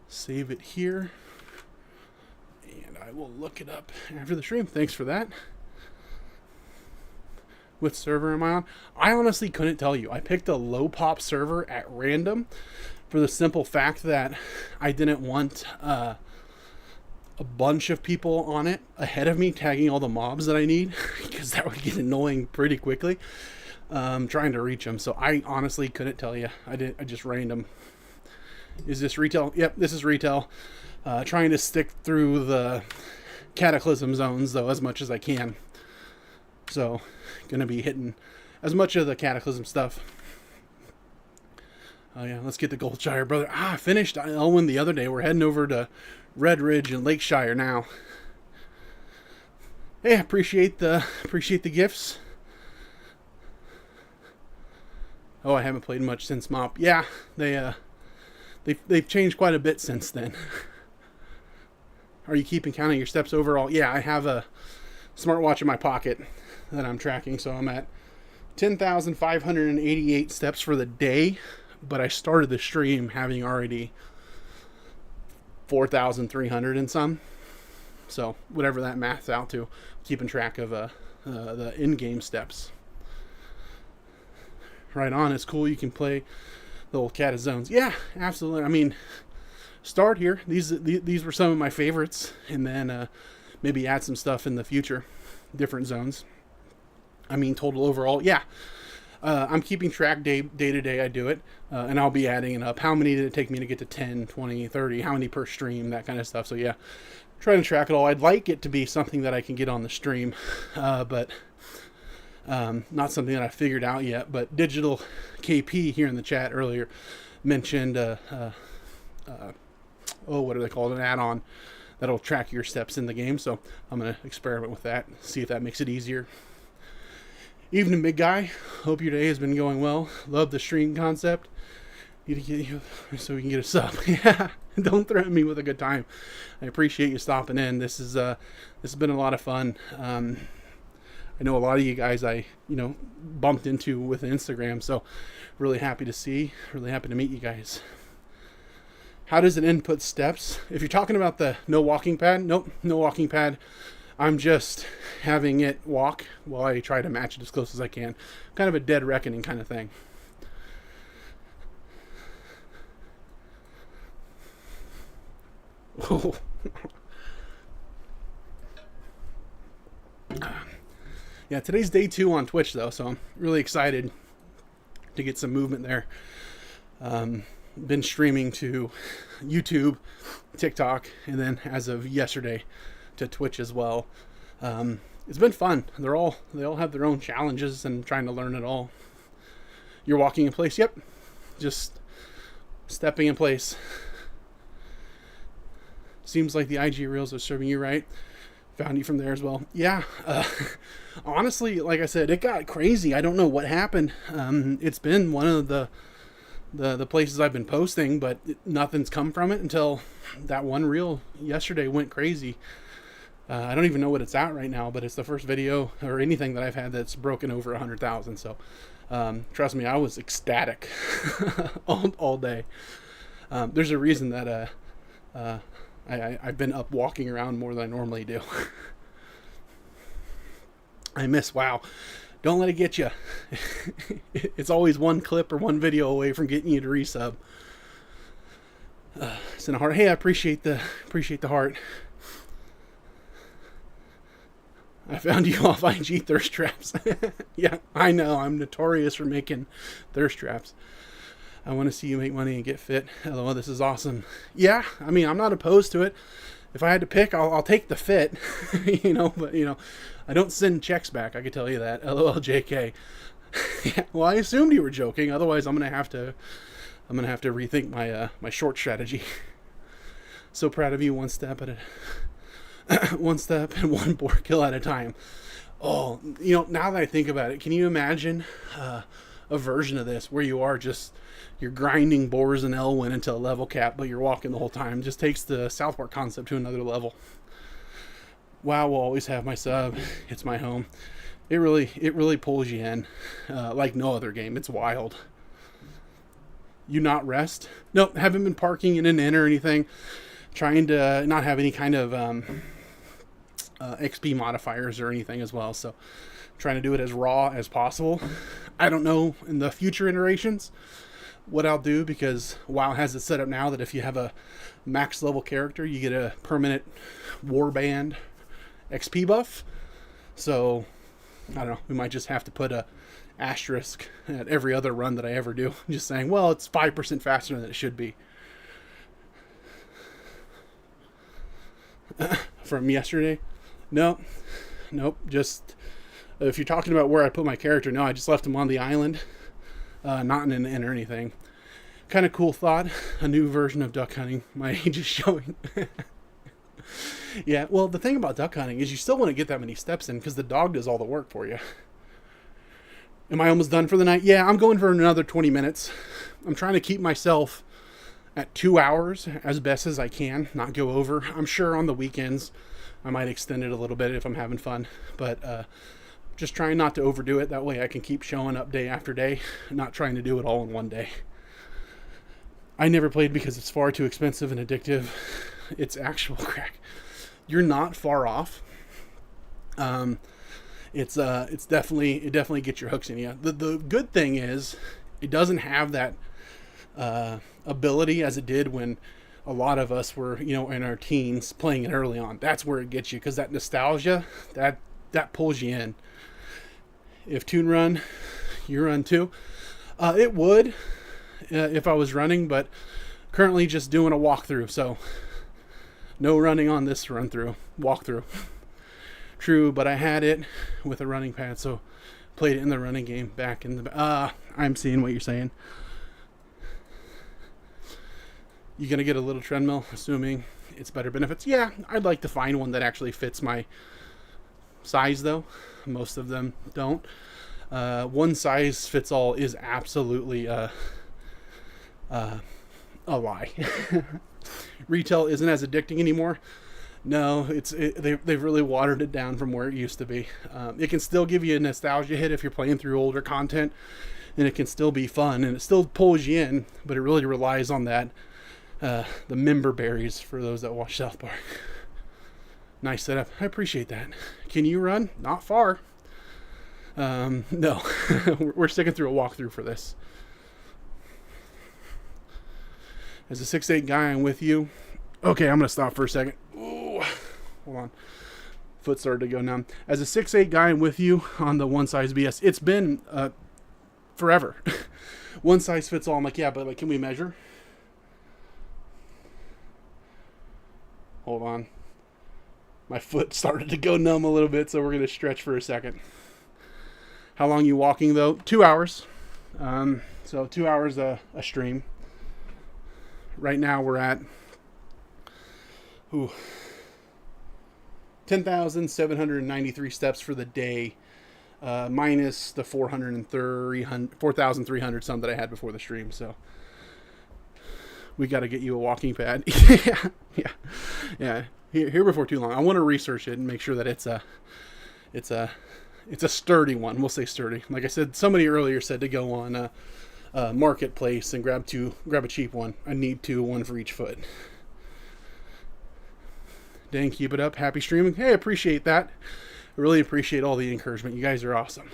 save it here, and I will look it up after the stream. Thanks for that. What server am I on? I honestly couldn't tell you. I picked a low pop server at random for the simple fact that I didn't want a bunch of people on it ahead of me tagging all the mobs that I need, because that would get annoying pretty quickly. Trying to reach them, so I honestly couldn't tell you. I just random. Is this retail? Yep, this is retail. Trying to stick through the cataclysm zones though as much as I can. So, gonna be hitting as much of the cataclysm stuff. Oh yeah, let's get the Goldshire, brother. I finished Elwyn the other day. We're heading over to Redridge and Lakeshire now. Hey, appreciate the gifts. Oh, I haven't played much since Mop. Yeah, they've changed quite a bit since then. Are you keeping count of your steps overall? Yeah, I have a smartwatch in my pocket that I'm tracking, so I'm at 10,588 steps for the day, but I started the stream having already 4,300 and some. So whatever that maths out to, keeping track of the in-game steps. Right on, it's cool. You can play the old Cat of Zones. Yeah, absolutely. I mean, start here. These were some of my favorites, and then maybe add some stuff in the future, different zones. I mean, total overall, yeah. I'm keeping track day to day. I do it, and I'll be adding it up. How many did it take me to get to 10, 20, 30? How many per stream? That kind of stuff. So yeah, trying to track it all. I'd like it to be something that I can get on the stream, but Not something that I figured out yet, but Digital KP here in the chat earlier mentioned, what do they call it? An add-on that'll track your steps in the game. So I'm going to experiment with that, see if that makes it easier. Evening, big guy. Hope your day has been going well. Love the stream concept. So we can get a sub. Yeah, don't threaten me with a good time. I appreciate you stopping in. This has been a lot of fun. I know a lot of you guys I bumped into with Instagram, so really happy to see. Really happy to meet you guys. How does it input steps? If you're talking about the no walking pad, nope, no walking pad. I'm just having it walk while I try to match it as close as I can. Kind of a dead reckoning kind of thing. Oh. Yeah, today's day 2 on Twitch though, so I'm really excited to get some movement there. Been streaming to YouTube, TikTok, and then as of yesterday to Twitch as well. It's been fun. They all have their own challenges and trying to learn it all. You're walking in place? Yep. Just stepping in place. Seems like the IG Reels are serving you right. Found you from there as well. Yeah. Honestly, like I said, it got crazy. I don't know what happened. It's been one of the places I've been posting, but nothing's come from it until that one reel yesterday went crazy. I don't even know what it's at right now, but it's the first video or anything that I've had that's broken over 100,000. So trust me, I was ecstatic all day. There's a reason that I've been up walking around more than I normally do. I miss WoW. Don't let it get you. It's always one clip or one video away from getting you to resub. Send a heart. Hey, I appreciate the heart. I found you off IG thirst traps. Yeah, I know. I'm notorious for making thirst traps. I want to see you make money and get fit. LOL, this is awesome. Yeah, I mean, I'm not opposed to it. If I had to pick, I'll take the fit. But I don't send checks back. I can tell you that. LOL, JK. Yeah, well, I assumed you were joking. Otherwise, I'm gonna have to rethink my short strategy. So proud of you. One step and one boar kill at a time. Oh, now that I think about it, can you imagine a version of this where you're grinding boars and Elwyn until level cap, but you're walking the whole time? Just takes the South Park concept to another level. WoW will always have my sub. It's my home. It really pulls you in like no other game. It's wild. You not rest? Nope, haven't been parking in an inn or anything. Trying to not have any kind of XP modifiers or anything as well. So trying to do it as raw as possible. I don't know in the future iterations what I'll do, because WoW has it set up now that if you have a max level character, you get a permanent warband XP buff. So I don't know, we might just have to put a asterisk at every other run that I ever do, just saying, well, it's 5% faster than it should be. From yesterday? Nope, just if you're talking about where I put my character, no, I just left him on the island, not in an inn or anything. Kind of cool thought, a new version of duck hunting. My age is showing. Yeah, well, the thing about duck hunting is you still want to get that many steps in because the dog does all the work for you. Am I almost done for the night? Yeah, I'm going for another 20 minutes. I'm trying to keep myself at 2 hours as best as I can, not go over. I'm sure on the weekends I might extend it a little bit if I'm having fun, but just trying not to overdo it. That way I can keep showing up day after day, not trying to do it all in one day. I never played because it's far too expensive and addictive. It's actual crack. You're not far off. It definitely gets your hooks in you. The good thing is it doesn't have that ability as it did when a lot of us were, in our teens playing it early on. That's where it gets you, because that nostalgia, that pulls you in. If Toon Run, you run too. It would if I was running, but currently just doing a walkthrough, so no running on this walkthrough. True, but I had it with a running pad, so Played it in the running game back in the... I'm seeing what you're saying. You gonna get a little treadmill, assuming it's better benefits? Yeah, I'd like to find one that actually fits my size, though. Most of them don't. One size fits all is absolutely a lie. Retail isn't as addicting anymore. No, they've really watered it down from where it used to be. It can still give you a nostalgia hit if you're playing through older content, and it can still be fun, and it still pulls you in, but it really relies on that, the member berries for those that watch South Park. Nice setup. I appreciate that. Can you run? Not far. No. We're sticking through a walkthrough for this. As a 6'8" guy, I'm with you. Okay, I'm going to stop for a second. Ooh, hold on. Foot started to go numb. As a 6'8" guy, I'm with you on the one size BS. It's been forever. One size fits all. I'm like, yeah, but like, can we measure? Hold on. My foot started to go numb a little bit, so we're going to stretch for a second. How long you walking, though? 2 hours. So 2 hours a stream. Right now we're at 10,793 steps for the day, minus the 4,300 some that I had before the stream. So we got to get you a walking pad. Yeah. Here before too long. I want to research it and make sure that it's a sturdy one. We'll say sturdy. Like I said, somebody earlier said to go on Marketplace and grab a cheap one. I need one for each foot. Dang, keep it up. Happy streaming. Hey, I appreciate that. I really appreciate all the encouragement. You guys are awesome.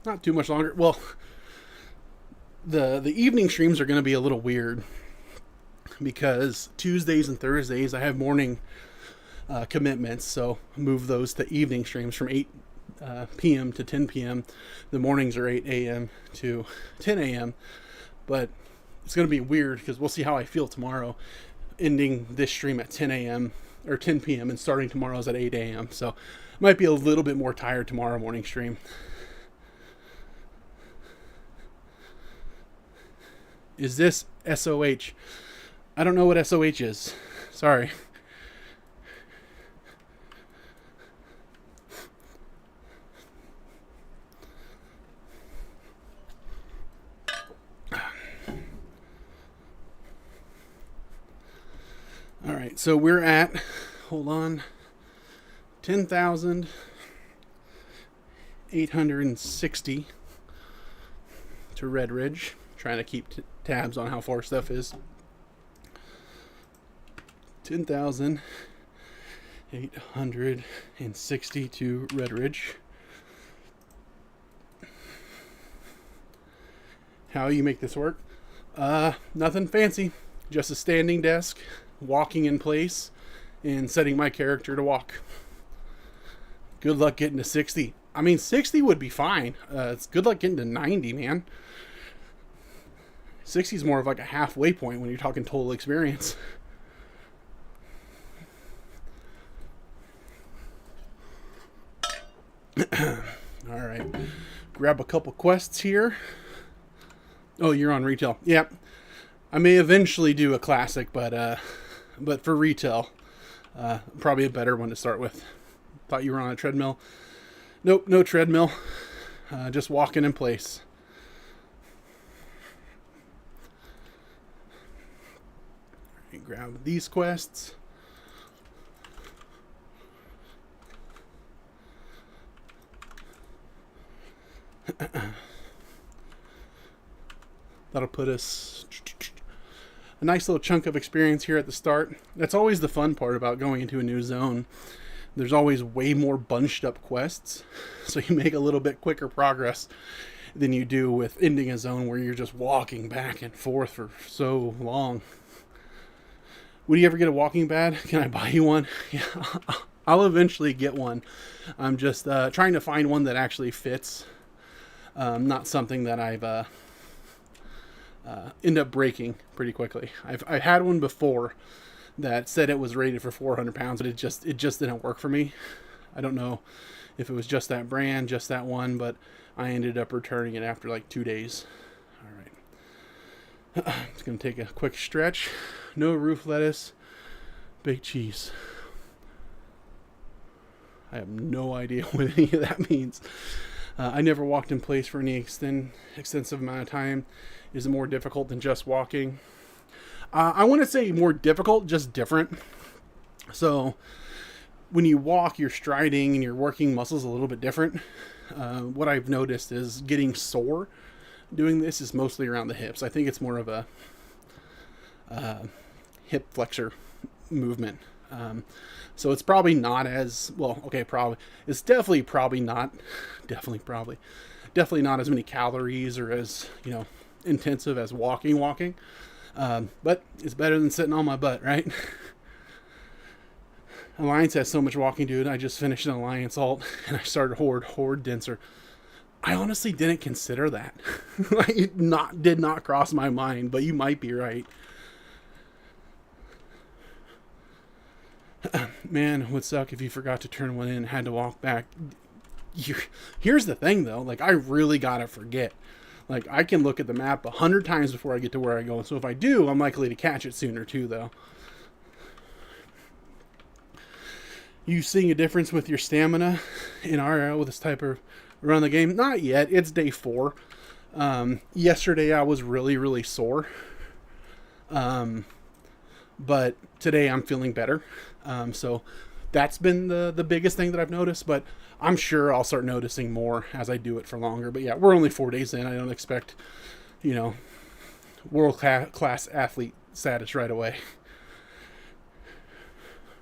Not too much longer. Well, the evening streams are going to be a little weird because Tuesdays and Thursdays I have morning commitments, so move those to evening streams from 8 p.m. to 10 p.m. The mornings are 8 a.m. to 10 a.m. But it's going to be weird because we'll see how I feel tomorrow, ending this stream at 10 a.m. or 10 p.m. and starting tomorrow's at 8 a.m. So I might be a little bit more tired tomorrow morning stream. Is this SOH? I don't know what SOH is. Sorry. All right, so we're at, hold on, 10,860 to Redridge. Trying to keep tabs on how far stuff is. 10,860 to Redridge. How you make this work? Nothing fancy. Just a standing desk, walking in place, and setting my character to walk. Good luck getting to 60. I mean, 60 would be fine. It's good luck getting to 90, man. 60 is more of like a halfway point when you're talking total experience. All right. Grab a couple quests here. Oh, you're on retail. Yep. I may eventually do a classic, but for retail, probably a better one to start with. Thought you were on a treadmill. Nope, no treadmill. Just walking in place. Grab these quests. That'll put us a nice little chunk of experience here at the start. That's always the fun part about going into a new zone. There's always way more bunched up quests, so you make a little bit quicker progress than you do with ending a zone where you're just walking back and forth for so long. Would you ever get a walking pad? Can I buy you one? Yeah, I'll eventually get one. I'm just trying to find one that actually fits. Not something that I've end up breaking pretty quickly. I had one before that said it was rated for 400 pounds, but it just didn't work for me. I don't know if it was just that brand, just that one, but I ended up returning it after like 2 days. All right. Just going to take a quick stretch. No roof lettuce. Big cheese. I have no idea what any of that means. I never walked in place for any extensive amount of time. Is it more difficult than just walking? I want to say more difficult, just different. So when you walk, you're striding and you're working muscles a little bit different. What I've noticed is getting sore doing this is mostly around the hips. I think it's more of a hip flexor movement. So it's probably not as well. Okay, probably it's definitely not as many calories or as intensive as walking. But it's better than sitting on my butt, right? Alliance has so much walking, dude. I just finished an Alliance alt and I started Horde Denser. I honestly didn't consider that. It did not cross my mind, but you might be right. Man, it would suck if you forgot to turn one in and had to walk back. Here's the thing, though. Like, I really gotta forget. Like, I can look at the map 100 times before I get to where I go. So if I do, I'm likely to catch it sooner, too, though. You seeing a difference with your stamina in RL with this type of run the game? Not yet. It's day 4. Yesterday, I was really, really sore. But today, I'm feeling better. So that's been the biggest thing that I've noticed. But I'm sure I'll start noticing more as I do it for longer. But yeah, we're only 4 days in. I don't expect, world-class athlete status right away.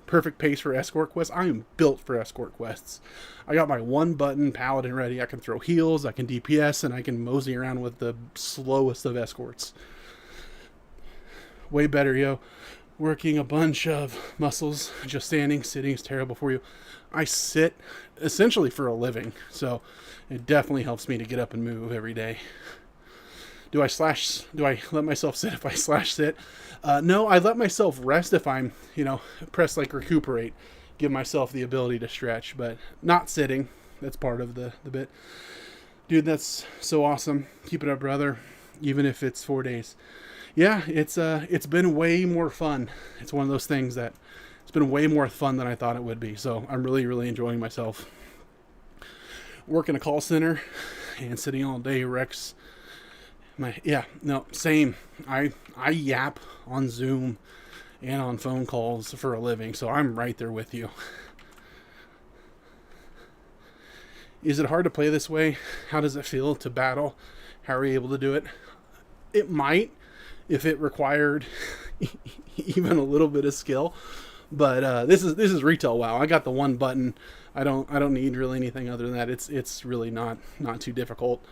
Perfect pace for escort quests. I am built for escort quests. I got my 1-button paladin ready. I can throw heals, I can DPS, and I can mosey around with the slowest of escorts. Way better, yo. Working a bunch of muscles. Just standing, sitting is terrible for you. I sit essentially for a living, so it definitely helps me to get up and move every day. Do I let myself sit if I slash sit? No, I let myself rest if I'm, press like recuperate. Give myself the ability to stretch, but not sitting. That's part of the bit. Dude, that's so awesome. Keep it up, brother. Even if it's 4 days. Yeah, it's been way more fun. It's one of those things that it's been way more fun than I thought it would be. So I'm really, really enjoying myself. Working a call center and sitting all day wrecks. Same. I yap on Zoom and on phone calls for a living, so I'm right there with you. Is it hard to play this way? How does it feel to battle? How are you able to do it? It might, if it required even a little bit of skill, but this is retail WoW. I got the 1 button. I don't need really anything other than that. It's really not too difficult.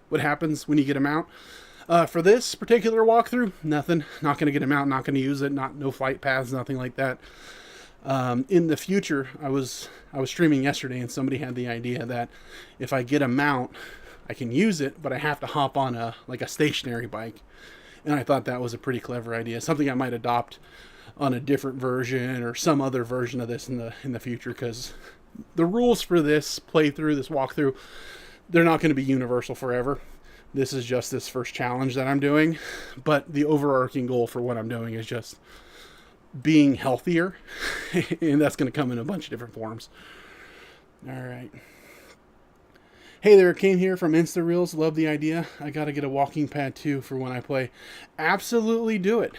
What happens when you get a mount? For this particular walkthrough, nothing. Not going to get a mount, not going to use it, no flight paths, nothing like that. In the future, I was streaming yesterday and somebody had the idea that if I get a mount, I can use it, but I have to hop on a stationary bike. And I thought that was a pretty clever idea. Something I might adopt on a different version or some other version of this in the future, because the rules for this playthrough, this walkthrough, they're not going to be universal forever. This is just this first challenge that I'm doing. But the overarching goal for what I'm doing is just being healthier. And that's going to come in a bunch of different forms. All right. Hey there, came here from InstaReels. Love the idea. I got to get a walking pad too for when I play. Absolutely do it.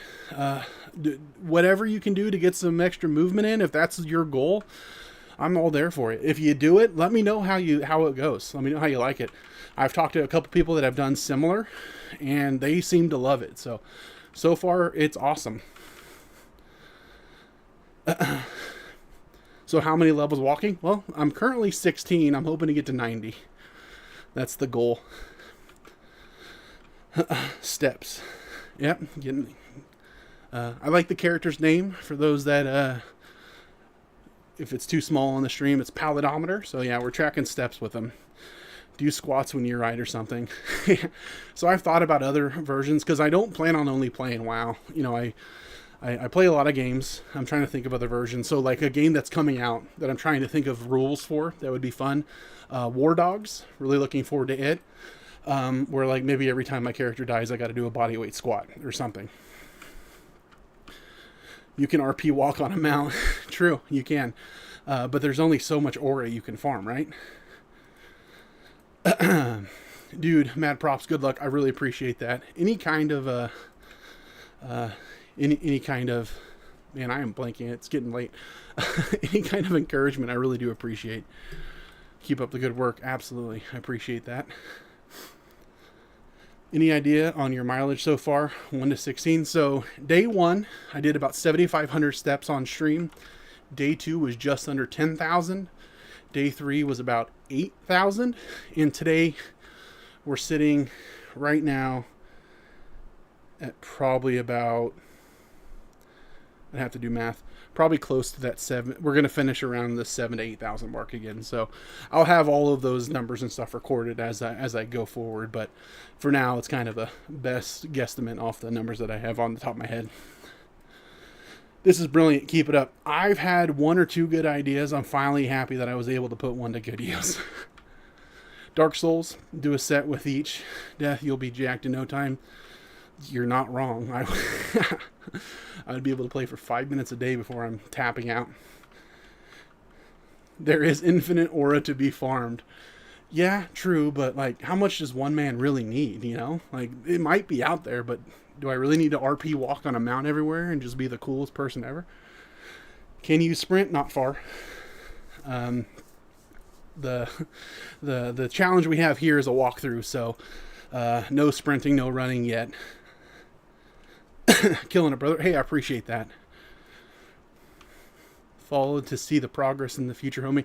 Whatever you can do to get some extra movement in, if that's your goal, I'm all there for it. If you do it, let me know how it goes. Let me know how you like it. I've talked to a couple people that have done similar, and they seem to love it. So far, it's awesome. So how many levels walking? Well, I'm currently 16. I'm hoping to get to 90. That's the goal. Steps. Yep. I like the character's name. For those that, if it's too small on the stream, it's Palidometer. So yeah, we're tracking steps with him. Do squats when you ride or something. So I've thought about other versions because I don't plan on only playing WoW. You know, I play a lot of games. I'm trying to think of other versions. So like a game that's coming out that I'm trying to think of rules for that would be fun. War Dogs. Really looking forward to it. Where like maybe every time my character dies, I got to do a bodyweight squat or something. You can RP walk on a mount. True, you can. But there's only so much aura you can farm, right? Dude, mad props, good luck. I really appreciate that. Any kind of any kind of, man, I am blanking. It's getting late. Any kind of encouragement, I really do appreciate. Keep up the good work. Absolutely, I appreciate that. Any idea on your mileage so far? 1 to 16. So day 1, I did about 7,500 steps on stream. Day 2 was just under 10,000. Day 3 was about 8,000. And today we're sitting right now at probably about, I have to do math, probably close to that 7. We're going to finish around the 7 to 8,000 mark again. So I'll have all of those numbers and stuff recorded as I go forward. But for now, it's kind of a best guesstimate off the numbers that I have on the top of my head. This is brilliant. Keep it up. I've had 1 or 2 good ideas. I'm finally happy that I was able to put one to good use. Dark Souls, do a set with each. Death, you'll be jacked in no time. You're not wrong. I would be able to play for 5 minutes a day before I'm tapping out. There is infinite aura to be farmed. Yeah, true, but like, how much does one man really need, you know? Like, it might be out there, but do I really need to RP walk on a mount everywhere and just be the coolest person ever? Can you sprint? Not far. The challenge we have here is a walkthrough, so no sprinting, no running yet. Killing it, brother. Hey, I appreciate that. Followed to see the progress in the future, homie.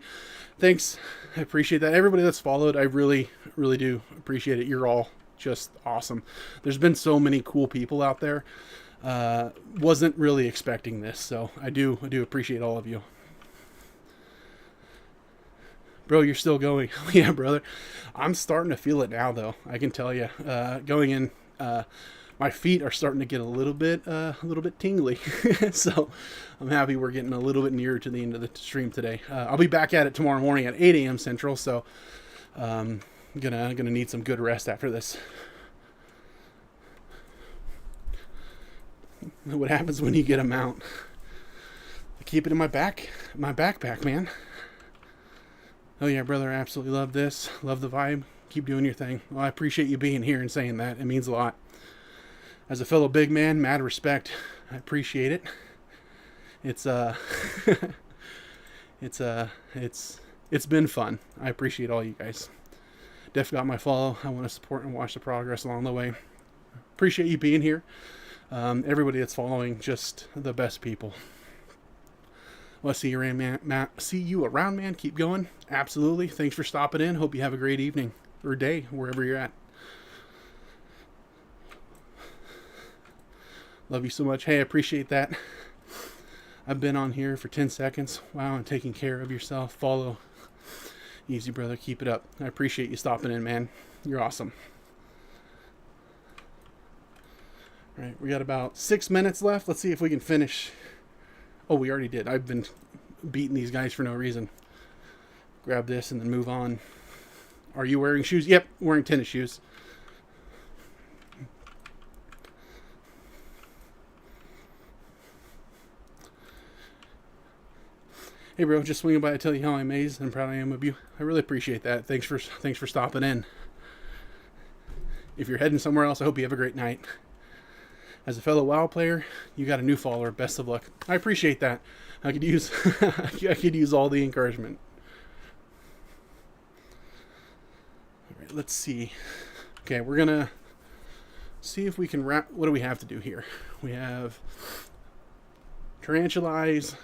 Thanks. I appreciate that. Everybody that's followed, I really, really do appreciate it. You're all just awesome. There's been so many cool people out there. Wasn't really expecting this, so I do appreciate all of you. Bro, you're still going. Yeah, brother. I'm starting to feel it now, though. I can tell you. Going in, my feet are starting to get a little bit tingly. So I'm happy we're getting a little bit nearer to the end of the stream today. I'll be back at it tomorrow morning at 8 a.m. Central. So gonna need some good rest after this. What happens when you get a mount? I keep it in my backpack, man. Oh yeah, brother, I absolutely love this. Love the vibe. Keep doing your thing. Well, I appreciate you being here and saying that. It means a lot. As a fellow big man, mad respect. I appreciate it. It's it's been fun. I appreciate all you guys. Def got my follow. I want to support and watch the progress along the way. Appreciate you being here. Everybody that's following, just the best people. Well, see you around, man. See you around, man. Keep going. Absolutely. Thanks for stopping in. Hope you have a great evening or day wherever you're at. Love you so much. Hey, I appreciate that. I've been on here for 10 seconds. Wow, and taking care of yourself. Follow. Easy, brother. Keep it up. I appreciate you stopping in, man. You're awesome. All right, we got about 6 minutes left. Let's see if we can finish. Oh, we already did. I've been beating these guys for no reason. Grab this and then move on. Are you wearing shoes? Yep, wearing tennis shoes. Hey, bro, just swinging by to tell you how amazed and proud I am of you. I really appreciate that. Thanks for stopping in. If you're heading somewhere else, I hope you have a great night. As a fellow WoW player, you got a new follower. Best of luck. I appreciate that. I could use I could use all the encouragement. All right, let's see. Okay, we're gonna see if we can wrap. What do we have to do here? We have tarantulize,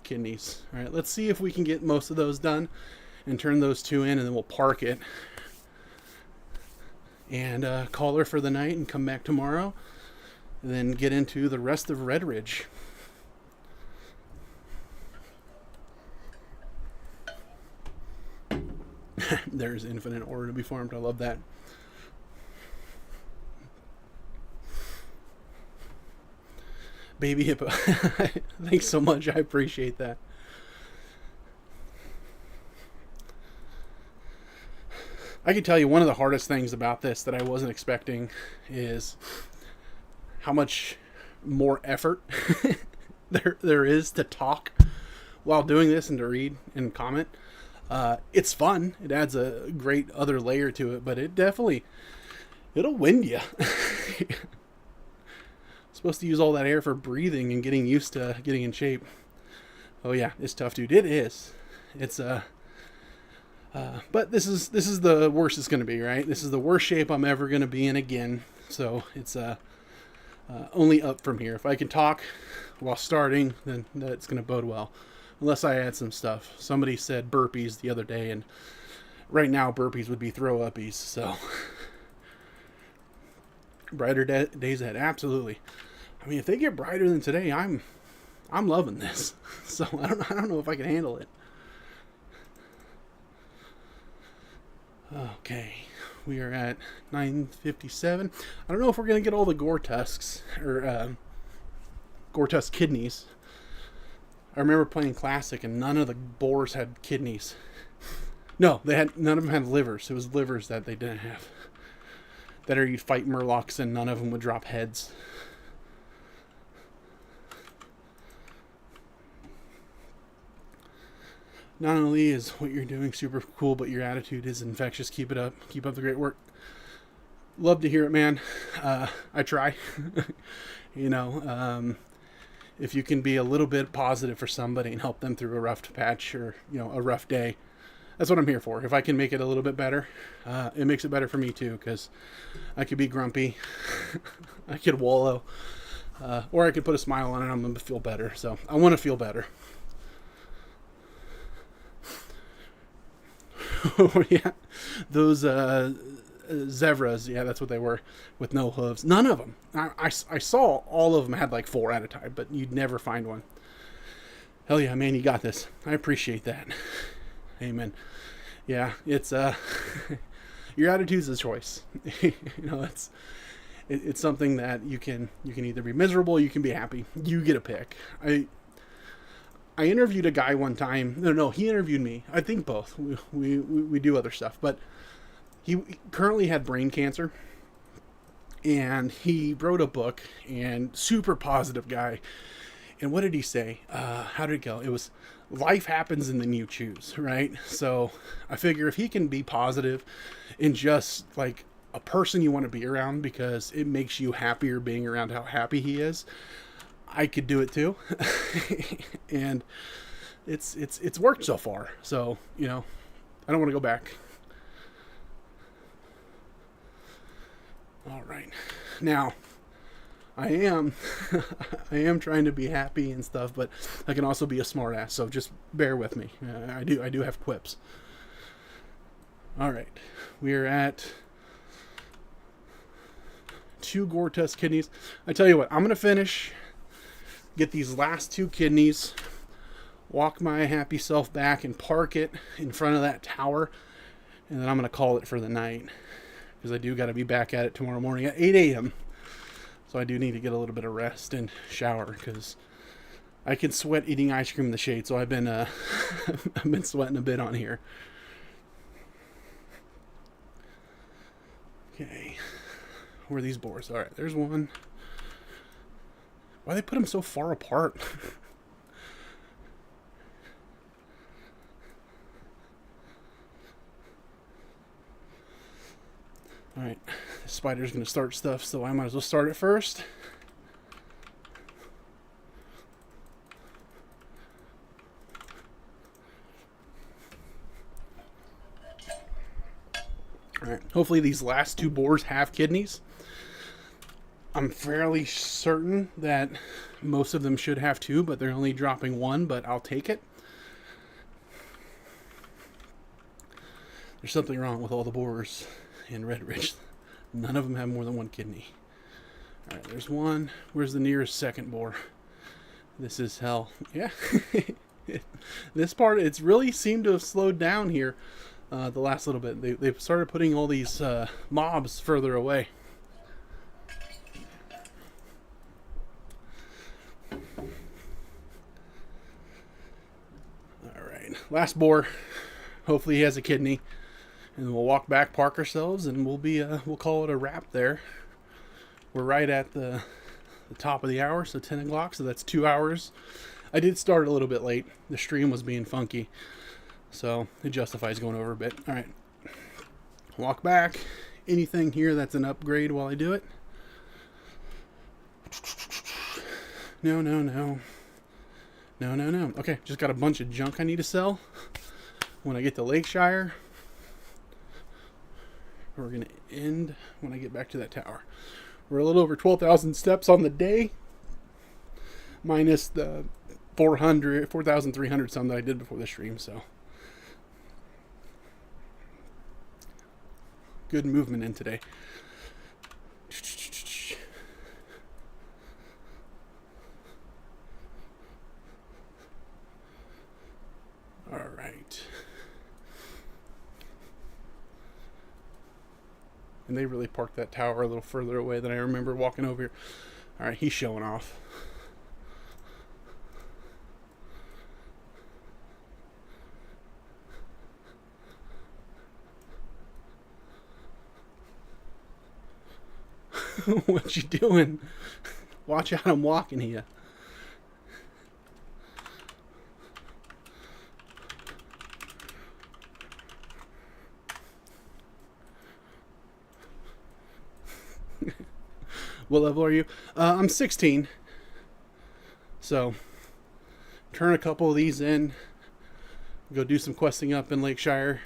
kidneys. All right, let's see if we can get most of those done and turn those 2 in, and then we'll park it and call her for the night and come back tomorrow. and then get into the rest of Redridge. There's infinite ore to be farmed. I love that. Baby hippo. Thanks so much. I appreciate that. I can tell you one of the hardest things about this that I wasn't expecting is how much more effort there is to talk while doing this and to read and comment. It's fun. It adds a great other layer to it, but it'll wind you. Supposed to use all that air for breathing and getting used to getting in shape. Oh yeah, it's tough, dude. It is. It's but this is the worst it's going to be, right? This is the worst shape I'm ever going to be in again. So it's only up from here. If I can talk while starting, then that's going to bode well. Unless I add some stuff. Somebody said burpees the other day, and right now burpees would be throw uppies. So brighter days ahead, absolutely. I mean, if they get brighter than today, I'm loving this. So I don't know if I can handle it. Okay, we are at 9:57. I don't know if we're gonna get all the gore tusks or gore tusk kidneys. I remember playing Classic, and none of the boars had kidneys. No, none of them had livers. It was livers that they didn't have. That or you'd fight Murlocs, and none of them would drop heads. Not only is what you're doing super cool, but your attitude is infectious. Keep it up. Keep up the great work. Love to hear it, man. I try. If you can be a little bit positive for somebody and help them through a rough patch or, a rough day, that's what I'm here for. If I can make it a little bit better, it makes it better for me too, because I could be grumpy. I could wallow. Or I could put a smile on it and I'm going to feel better. So I want to feel better. Oh, yeah. Those zebras, yeah, that's what they were, with no hooves. None of them. I saw all of them had like 4 at a time, but you'd never find one. Hell yeah, man, you got this. I appreciate that. Amen. Yeah, it's your attitude's a choice. It's something that you can either be miserable, you can be happy. You get a pick. I interviewed a guy one time. No, he interviewed me. I think both. We do other stuff, but he currently had brain cancer, and he wrote a book, and super positive guy. And what did he say? How did it go? It was, life happens and then you choose, right? So I figure if he can be positive and just like a person you want to be around because it makes you happier being around how happy he is, I could do it too. And it's worked so far. So, I don't want to go back. All right. Now, I am trying to be happy and stuff, but I can also be a smart ass, so just bear with me. I do have quips. All right. We're at 2 Gore-Tusk kidneys. I tell you what, I'm going to finish, get these last 2 kidneys, walk my happy self back and park it in front of that tower, and then I'm going to call it for the night, because I do got to be back at it tomorrow morning at 8 a.m. So I do need to get a little bit of rest and shower, because I can sweat eating ice cream in the shade, so I've been I've been sweating a bit on here. Okay. Where are these boars? All right, there's one. Why they put them so far apart? All right, the spider's going to start stuff, so I might as well start it first. All right, hopefully these last 2 boars have kidneys. I'm fairly certain that most of them should have 2, but they're only dropping 1, but I'll take it. There's something wrong with all the boars in Redridge. None of them have more than 1 kidney. All right, there's one. Where's the nearest second boar? This is hell. Yeah. This part, it's really seemed to have slowed down here the last little bit. They've started putting all these mobs further away. All right, last boar. Hopefully he has a kidney. And then we'll walk back, park ourselves, and we'll call it a wrap there. We're right at the top of the hour, so 10 o'clock, so that's 2 hours. I did start a little bit late. The stream was being funky, so it justifies going over a bit. All right, walk back. Anything here that's an upgrade while I do it? No, no, no. No, no, no. Okay, just got a bunch of junk I need to sell. When I get to Lakeshire, we're going to end when I get back to that tower. We're a little over 12,000 steps on the day, minus the 4,300 some that I did before the stream, so good movement in today. All right. And they really parked that tower a little further away than I remember walking over here. All right, he's showing off. What you doing? Watch out, I'm walking here. What level are you? I'm 16. So, turn a couple of these in. Go do some questing up in Lakeshire.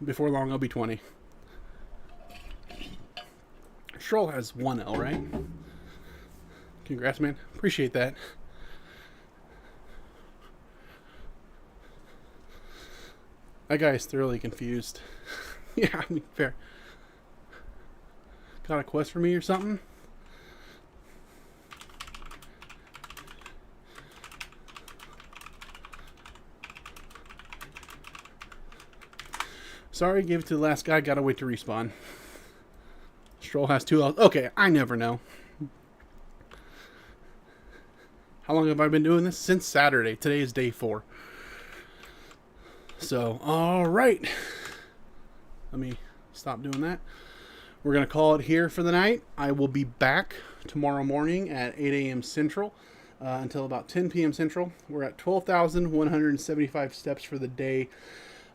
Before long, I'll be 20. Stroll has 1 L, right? Congrats, man. Appreciate that. That guy is thoroughly confused. Yeah, I mean, fair. Got a quest for me or something? Sorry, gave it to the last guy. Gotta wait to respawn. Stroll has 2 L's. Okay, I never know. How long have I been doing this? Since Saturday. Today is day 4. So, alright. Let me stop doing that. We're going to call it here for the night. I will be back tomorrow morning at 8 a.m. Central until about 10 p.m. Central. We're at 12,175 steps for the day,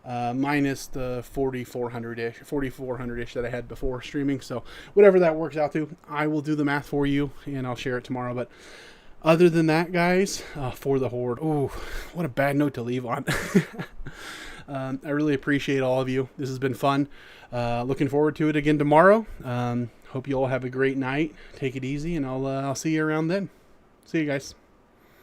minus the 4,400-ish that I had before streaming. So whatever that works out to, I will do the math for you, and I'll share it tomorrow. But other than that, guys, for the Horde, oh, what a bad note to leave on. I really appreciate all of you. This has been fun. Looking forward to it again tomorrow. Hope you all have a great night. Take it easy, and I'll see you around then. See you guys.